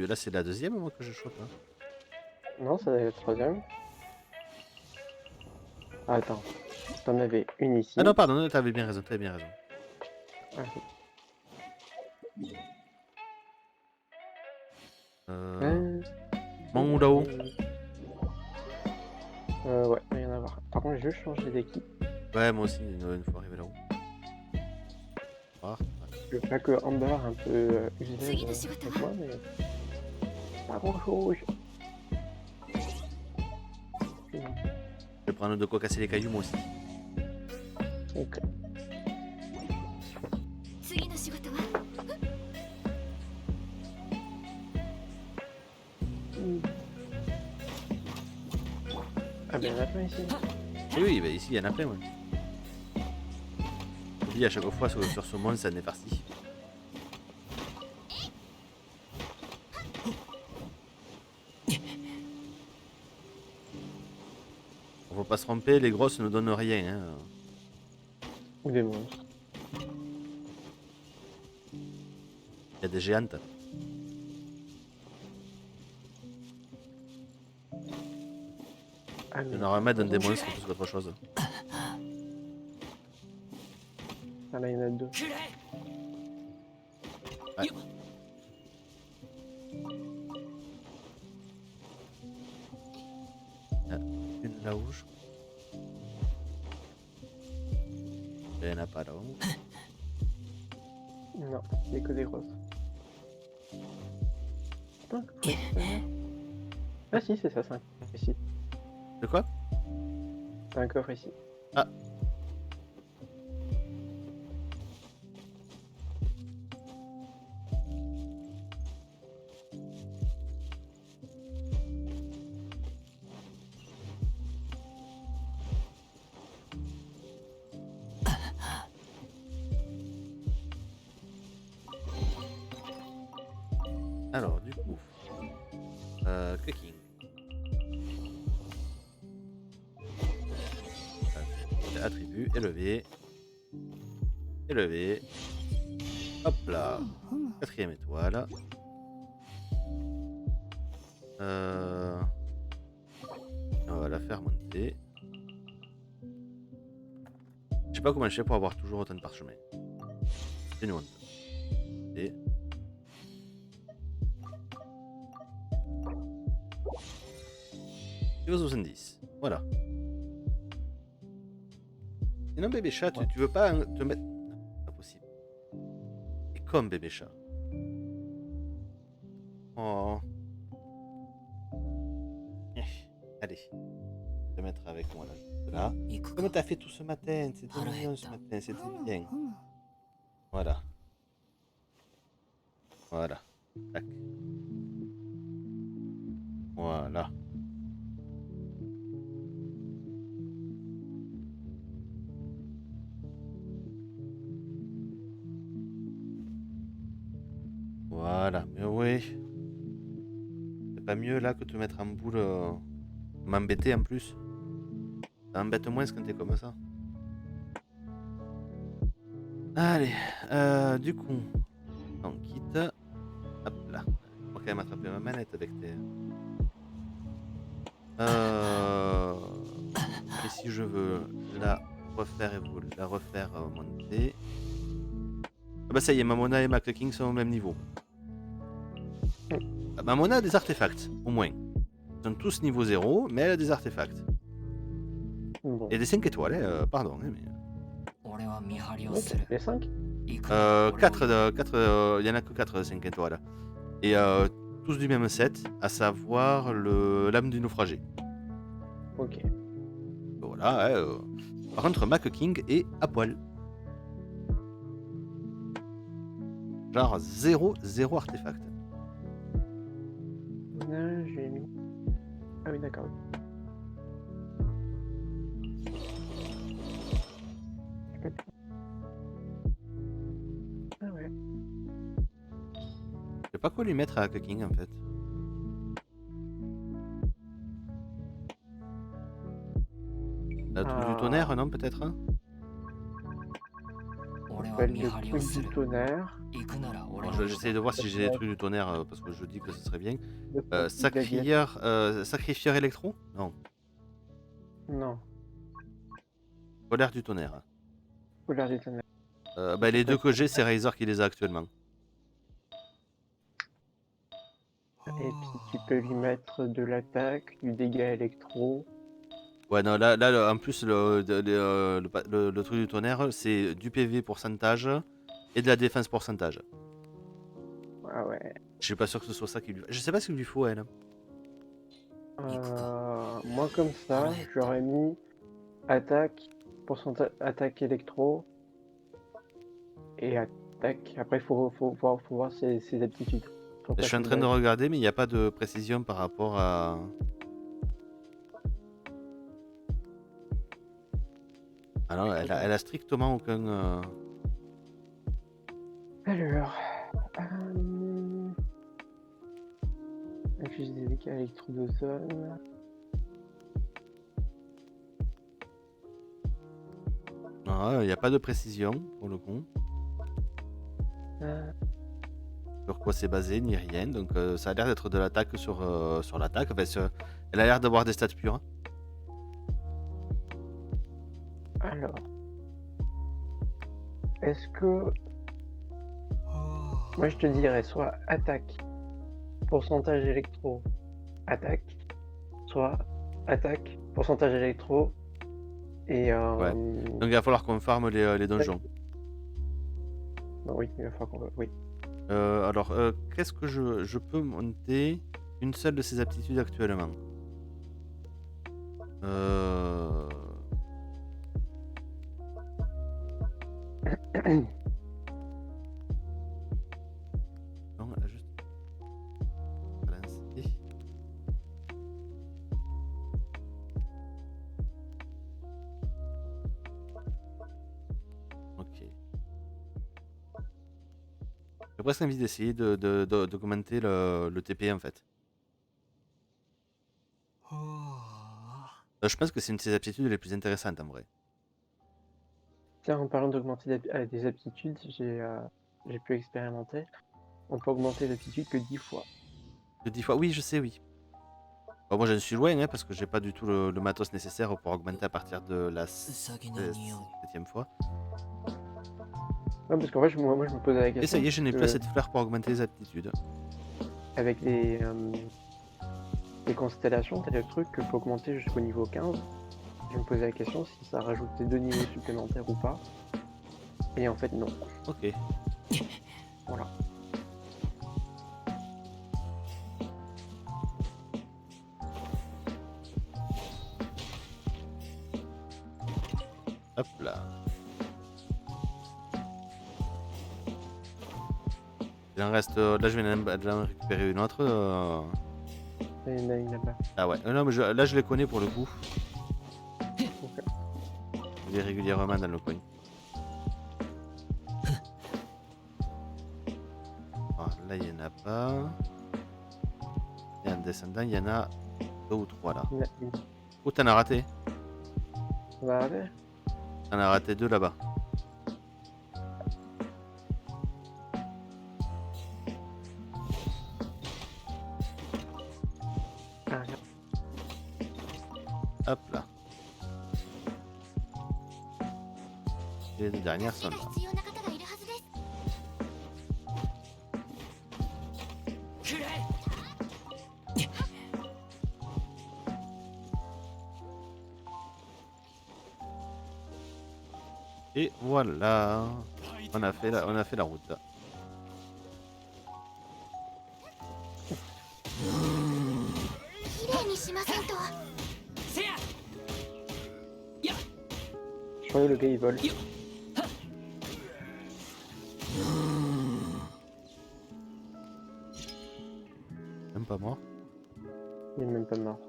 Là, c'est la deuxième, moi, que je chope. Hein. Non, c'est la troisième. Ah, attends. T'en avais une ici. Ah non, pardon, t'avais bien raison, Ah, Mon ou là-haut? Ouais, il va y en avoir. Par contre, je vais changer d'équipe. Ouais, moi aussi, une fois arrivé là-haut. Je veux pas que Amber un peu usé avec moi, mais pas grand chose. Je vais prendre de quoi casser les cailloux, moi aussi. Ok. Ah ben, il y en a plein ici. Oui, bah ici, il y en a plein, ouais. Oublie à chaque fois sur ce monde, ça n'est farci. Faut pas se tromper, les grosses ne donnent rien. Hein. Ou des monstres. Il y a des géantes. Ah, Il y en aura mettre des monstres plus qu'autre chose. Ah là, il y en a 2. Ouais. Une là-haut, je crois. Il n'y en a pas là-haut. Non, il n'y a que des grosses. Ah si, c'est ça, 5 ici. De quoi? T'as un coffre ici. Ah. Alors, du coup, cooking. Attribut, élevé. Élevé. Hop là. 4e étoile. On va la faire monter. Je sais pas comment je fais pour avoir toujours autant de parchemins. C'est une honte. Et... 70. Voilà. Sinon, bébé chat, tu veux pas te mettre... Non, pas possible. Et comme bébé chat. Oh. Allez. Te mettre avec moi là. Comme t'as fait tout ce matin, c'était mignon ce matin, c'était bien. Voilà. Voilà. Tac. Voilà. Voilà, mais oui. C'est pas mieux là que te mettre en boule, m'embêter en plus. Ça embête moins quand t'es comme ça. Allez, du coup, on quitte. Hop là. On va quand même attraper ma manette avec tes... Et si je veux la refaire et vous la refaire monter... Ah bah ça y est, ma Mona et ma King sont au même niveau. Ma Mona a des artefacts, au moins. Ils sont tous niveau 0, mais elle a des artefacts. Bon. Et des 5 étoiles, pardon. Mais... Les 5 4, il y en a que 4 5 étoiles. Et tous du même set, à savoir l'âme du naufragé. Ok. Voilà. Par contre, Mac King est à poil. Genre zéro artefact. Là, j'ai mis. Ah oui, d'accord. Ah ouais. Je sais pas quoi lui mettre à Hack King en fait. La truc du tonnerre, non, peut-être hein. Ça s'appelle le truc du tonnerre. Bon, j'essaie de voir si j'ai des trucs du tonnerre parce que je dis que ce serait bien. Le Sacrifieur électro? Non. Non, Colère du tonnerre. couleur du tonnerre. Bah, les deux que j'ai, c'est Razer qui les a actuellement. Et puis tu peux lui mettre de l'attaque, du dégât électro. Ouais, non, là en plus, le truc du tonnerre, c'est du PV pourcentage et de la défense pourcentage. Ah ouais. Je suis pas sûr que ce soit ça qu'il lui faut. Je sais pas ce qu'il lui faut, elle. Moi comme ça, j'aurais mis attaque, pourcentage attaque électro et attaque. Après, faut voir ses aptitudes. Je suis en train de regarder, mais il n'y a pas de précision par rapport à. Ah non, elle a strictement aucun. Alors, inflige des dégâts électro d'ozone. Non, il n'y a pas de précision pour le coup. Ah, Sur quoi c'est basé, ni rien. Donc ça a l'air d'être de l'attaque sur l'attaque. Enfin, elle a l'air d'avoir des stats purs. alors, est-ce que moi je te dirais soit attaque, pourcentage électro, attaque, soit attaque, pourcentage électro et Ouais. Donc il va falloir qu'on farme les donjons. non, oui, il va falloir qu'on oui. Alors, qu'est-ce que je peux monter une seule de ces aptitudes actuellement? Non, elle a juste balancé. Ok. J'ai presque envie d'essayer d'augmenter le TP en fait. Je pense que c'est une de ses aptitudes les plus intéressantes en vrai. Tiens, en parlant d'augmenter des aptitudes, j'ai pu expérimenter. On peut augmenter l'aptitude que 10 fois. Que 10 fois? Oui, je sais, oui. Bon, moi j'en suis loin hein, parce que j'ai pas du tout le matos nécessaire pour augmenter à partir de la 7ème fois. Non, parce qu'en fait, moi, je me posais la question. Et ça y est, je n'ai plus assez de fleurs pour augmenter les aptitudes. Avec les constellations, t'as le truc que faut augmenter jusqu'au niveau 15. Je me posais la question si ça rajoutait 2 niveaux supplémentaires ou pas. Et en fait, non. Ok. Voilà. Hop là. Il en reste. Là, je viens d'en récupérer une autre. Il y en a une là-bas. Ah ouais. Non, mais là, je les connais pour le coup. Okay. Il est régulièrement dans le coin. Alors, là, il n'y en a pas. Et en descendant, il y en a 2 ou 3 là. Il y en a une. Oh, t'en as raté. On va arrêter. T'en as raté 2 là-bas. Ah, Hop là. Et les 2 dernières sont là. Et voilà. On a fait la route. Je croyais le gars il vole. Même pas mort. Il est même pas mort.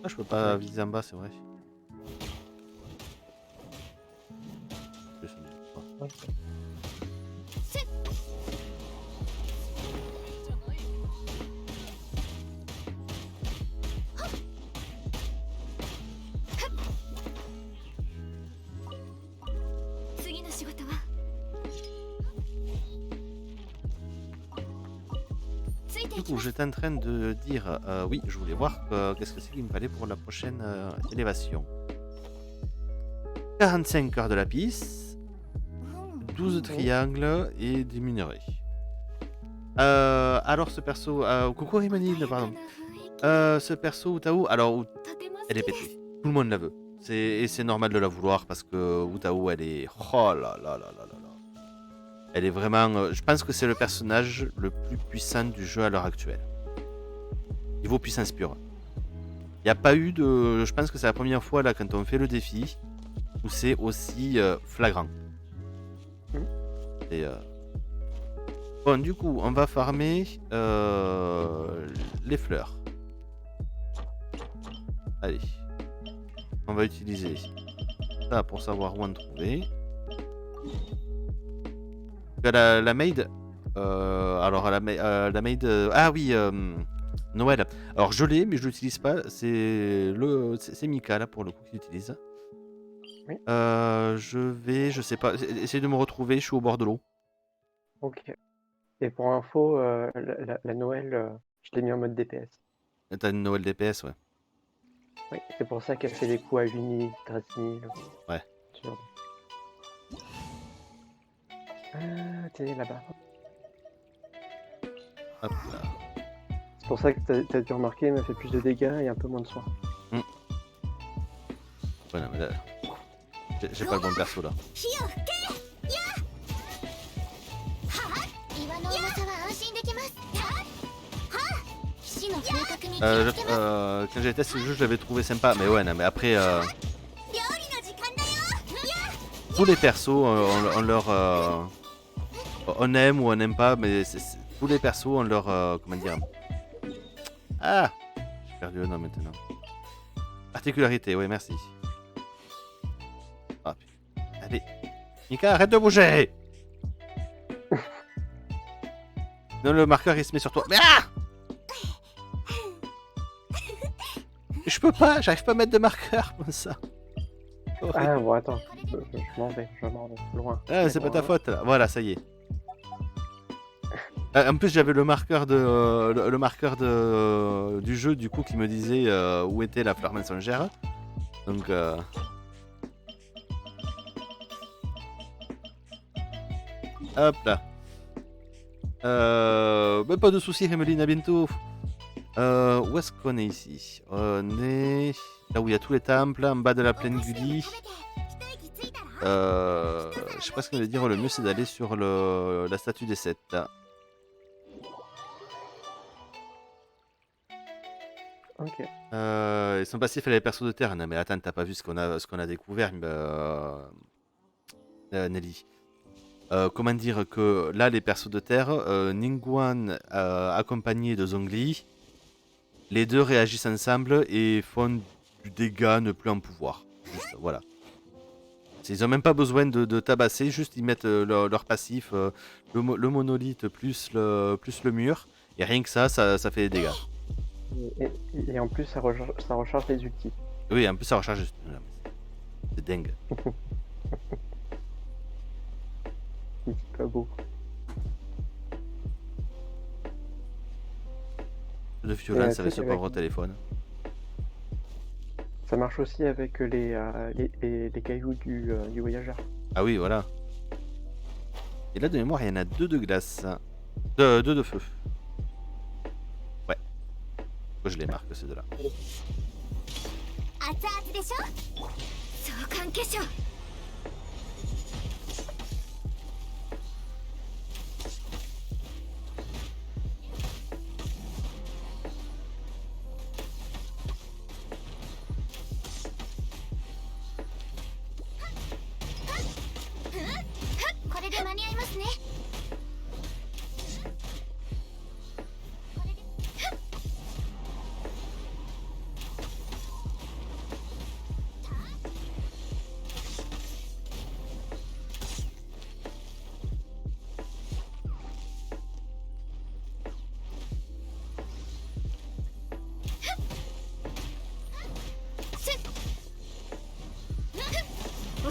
Ah, je peux pas viser en bas, c'est vrai. Je sais pas. Ok. Du coup, j'étais en train de dire, oui, je voulais voir qu'est-ce que c'est qu'il me fallait pour la prochaine élévation. 45 heures de lapis, 12 triangles et des minerais. Alors ce perso, coucou Rimonide, pardon. Ce perso Utao, alors elle est pétée. Tout le monde la veut. Et c'est normal de la vouloir parce que Utao, elle est, oh là là là là là là. Elle est vraiment, je pense que c'est le personnage le plus puissant du jeu à l'heure actuelle. Niveau puissance pure. Il n'y a pas eu de, je pense que c'est la première fois là quand on fait le défi où c'est aussi flagrant. Et bon, du coup, on va farmer les fleurs. Allez. On va utiliser ça pour savoir où en trouver. La maid. Alors, la maid. Ah oui, Noël. Alors, je l'ai, mais je l'utilise pas. C'est Mika, là, pour le coup, qui l'utilise. Oui. Je sais pas. Essaye de me retrouver, je suis au bord de l'eau. Ok. Et pour info, la Noël, je l'ai mis en mode DPS. T'as une Noël DPS, ouais. Oui, c'est pour ça qu'elle fait des coups à 8000, 13000. Ouais. T'es là-bas. Hop là. C'est pour ça que t'as dû remarquer, elle m'a fait plus de dégâts et un peu moins de soins. Ouais, non, mais là, j'ai pas le bon perso là. Quand j'ai testé le jeu, je l'avais trouvé sympa, mais ouais, non, mais après, tous les persos, on leur, on aime ou on n'aime pas, mais tous les persos, on leur, comment dire, ah, j'ai perdu le nom maintenant. Particularité, oui, merci. Ah, allez, Mika, arrête de bouger. Non, le marqueur il se met sur toi. Mais ah! Je peux pas, j'arrive pas à mettre de marqueur comme ça. Ah bon, attends, je m'en vais, loin. Ah, c'est pas ta faute là. Voilà, ça y est. En plus, j'avais le marqueur du jeu du coup qui me disait où était la fleur mensongère. Donc hop là. Mais pas de soucis, Remeline, à bientôt. Où est-ce qu'on est ici? On est là où il y a tous les temples, en bas de la plaine Gulli. Je sais pas ce qu'on veut dire, le mieux c'est d'aller sur la statue des 7. Là. Ok. Et son passif, elle est perso de terre. Non mais attends, t'as pas vu ce qu'on a découvert, Nelly. Comment dire que là, les persos de terre, Ningguang accompagné de Zhongli, les deux réagissent ensemble et font du dégât ne plus en pouvoir. Juste, voilà. Ils ont même pas besoin de tabasser, juste ils mettent leur passif, le monolithe plus le mur, et rien que ça fait des dégâts. Et en plus, ça recharge les ultis. Oui, en plus ça recharge. C'est dingue. C'est pas beau. De violence avec ce pauvre téléphone. Ça marche aussi avec les cailloux du voyageur. Ah oui, voilà. Et là, de mémoire, il y en a 2 de glace. 2 de feu. Ouais. Je les marque, ces deux-là.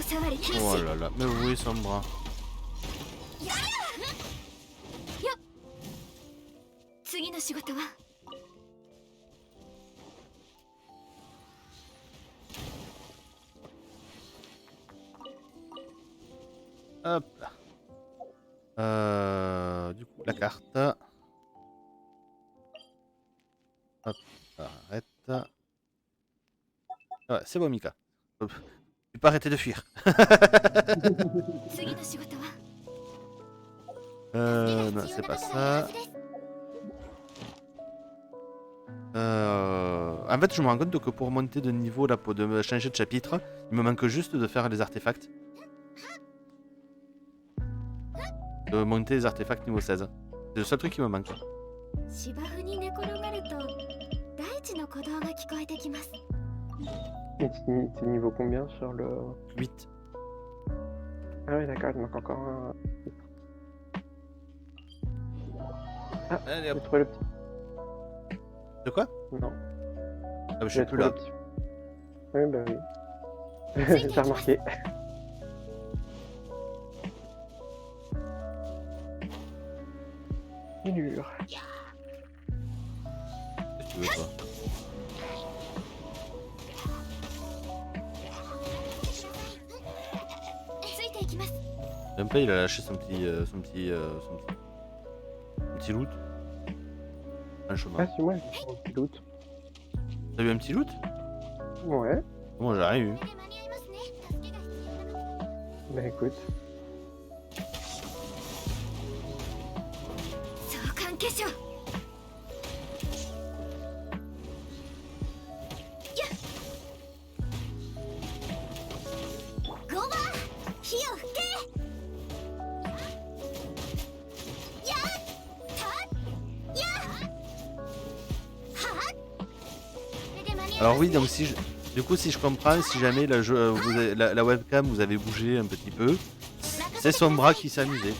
Oh là là, mais oui, son bras. Hop là. Du coup, la carte. Hop, arrête. Ouais, c'est bon, Mika. Hop. Tu peux arrêter de fuir. Non, c'est pas ça. En fait, je me rends compte que pour monter de niveau, là, pour changer de chapitre, il me manque juste de faire les artefacts. De monter les artefacts niveau 16. C'est le seul truc qui me manque. Et t'es niveau combien sur le... 8. Ah oui, d'accord, il manque encore un... Ah, Allez, j'ai hop. trouvé le petit. De quoi? Non, Ah, bah, je j'ai suis plus trouvé là. le petit. Oui, bah oui. J'ai pas remarqué. Dur. Qu'est-ce que tu veux, toi? Même pas, il a lâché son petit loot. Un chemin. Ah, c'est moi, j'ai trouvé un petit loot. T'as eu un petit loot? Ouais, Moi, j'ai rien eu. bah écoute. Alors oui, donc si je... Du coup, si je comprends, si jamais la webcam vous avez bougé un petit peu, c'est son bras qui s'amusait.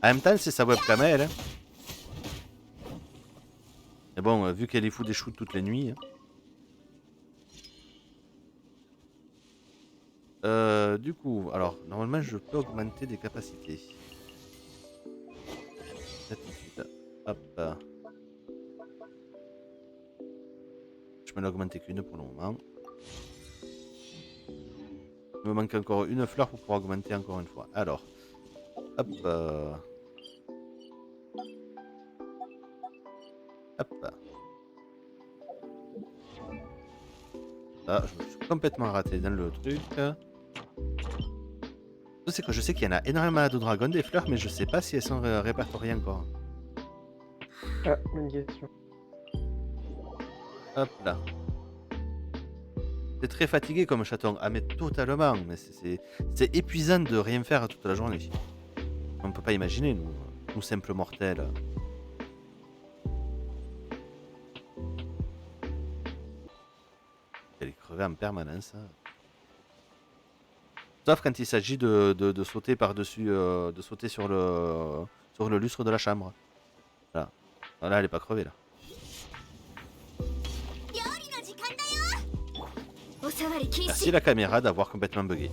En même temps, c'est sa webcam à elle. Hein. Mais bon, vu qu'elle est fou des shoots toutes les nuits. Du coup, alors, normalement, je peux augmenter des capacités. Attitude. Hop. Je peux l'augmenter qu'une pour le moment. Il me manque encore une fleur pour pouvoir augmenter encore une fois. Alors, hop. Hop. Ah, je me suis complètement raté dans le truc. C'est que je sais qu'il y en a énormément de dragons, des fleurs, mais je sais pas si elles sont répertoriées encore. Ah, bonne question. Hop là. C'est très fatigué comme chaton. Ah mais totalement. Mais c'est épuisant de rien faire toute la journée. On peut pas imaginer, nous simples mortels. Elle est crevée en permanence. Sauf quand il s'agit de sauter par-dessus, de sauter sur le lustre de la chambre. Là. Là, elle est pas crevée là. Merci la caméra d'avoir complètement bugué.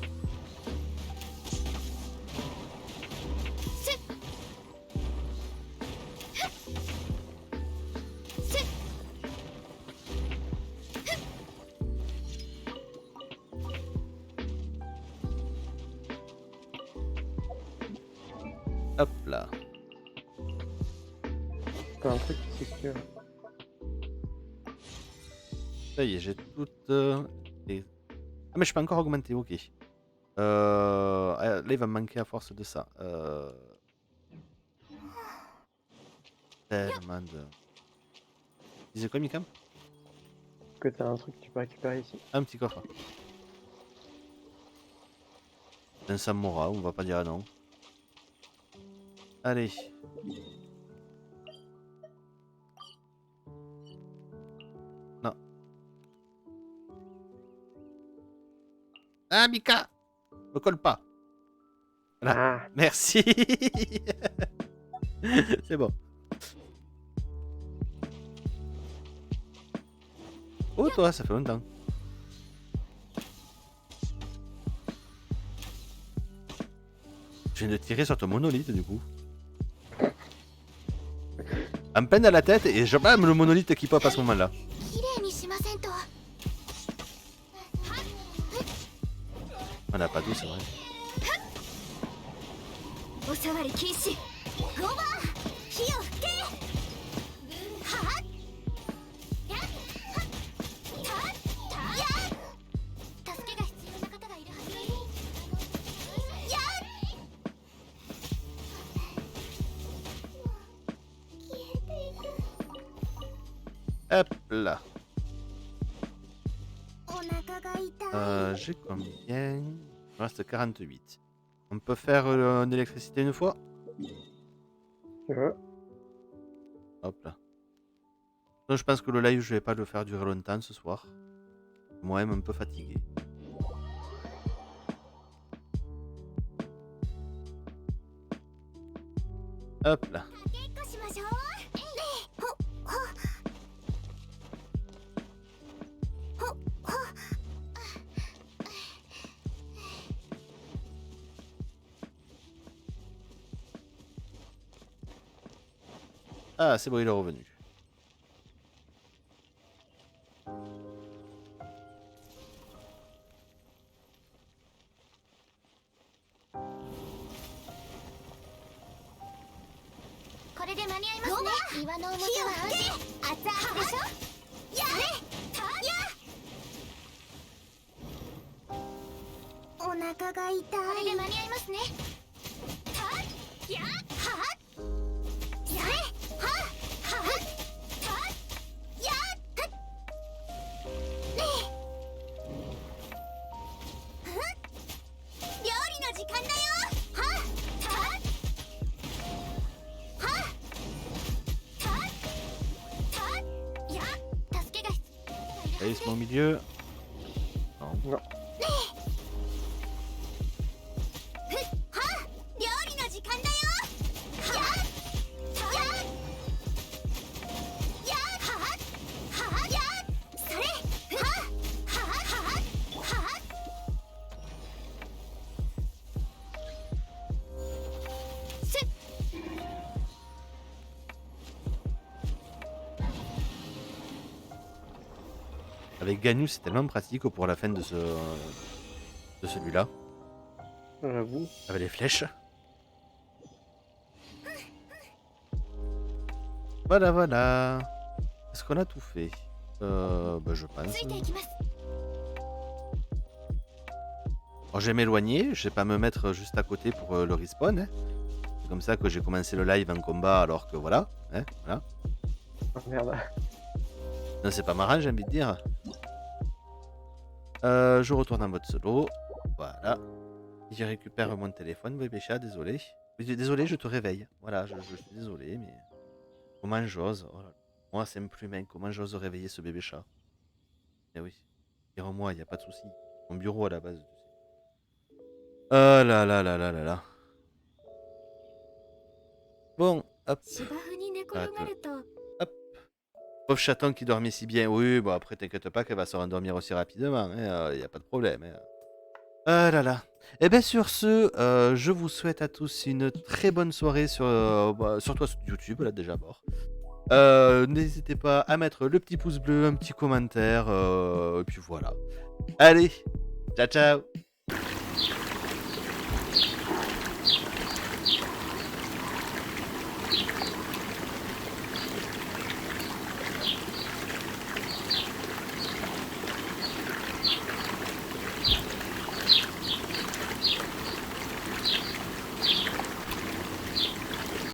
Hop là. T'as un truc, c'est sûr. Ça y est, j'ai toutes les... Ah mais je peux encore augmenter, ok. Là il va me manquer à force de ça. Tellement de... Tu disais quoi, Mikam? Que t'as un truc que tu peux récupérer ici. Un petit coffre. Un Samora, on va pas dire non. Allez. Non. Ah, Mika! Me colle pas. Voilà. Ah, Merci. C'est bon. Oh, toi, ça fait longtemps. Je viens de tirer sur ton monolithe du coup. Un peine à la tête et je bam le monolithe qui pop à ce moment-là. On n'a pas d'eau, c'est vrai. Hop là. J'ai combien? Il me reste 48. On peut faire une électricité une fois? Tu veux? Hop là. Non, je pense que le live, je vais pas le faire durer longtemps ce soir. Moi-même un peu fatigué. Hop là. Ah, c'est bon, il est revenu. Allez, il se met au milieu. Non. Non. Avec Ganu, c'est tellement pratique pour la fin de celui-là. J'avoue. Avec les flèches. Voilà, voilà. Est-ce qu'on a tout fait? Bah, je pense. Alors, je vais m'éloigner. Je vais pas me mettre juste à côté pour le respawn. Hein. C'est comme ça que j'ai commencé le live en combat alors que voilà. Hein, voilà. Oh, merde. Non, c'est pas marrant, j'ai envie de dire. Je retourne en mode solo. Voilà. Je récupère mon téléphone, bébé chat, désolé. Désolé, je te réveille. Voilà, je suis désolé, mais... Comment j'ose? Oh là là. Moi, c'est un plumain. Comment j'ose réveiller ce bébé chat? Eh oui. Dire-moi, il n'y a pas de souci. Mon bureau à la base, tu sais. Oh là là là là là là. Bon, hop. Hop. Pauvre chaton qui dormait si bien. Oui, bon après t'inquiète pas qu'elle va se rendormir aussi rapidement. Il n'y a pas de problème. Ah là là. Et bien sur ce, je vous souhaite à tous une très bonne soirée sur toi sur YouTube, là déjà mort. N'hésitez pas à mettre le petit pouce bleu, un petit commentaire, et puis voilà. Allez, ciao ciao.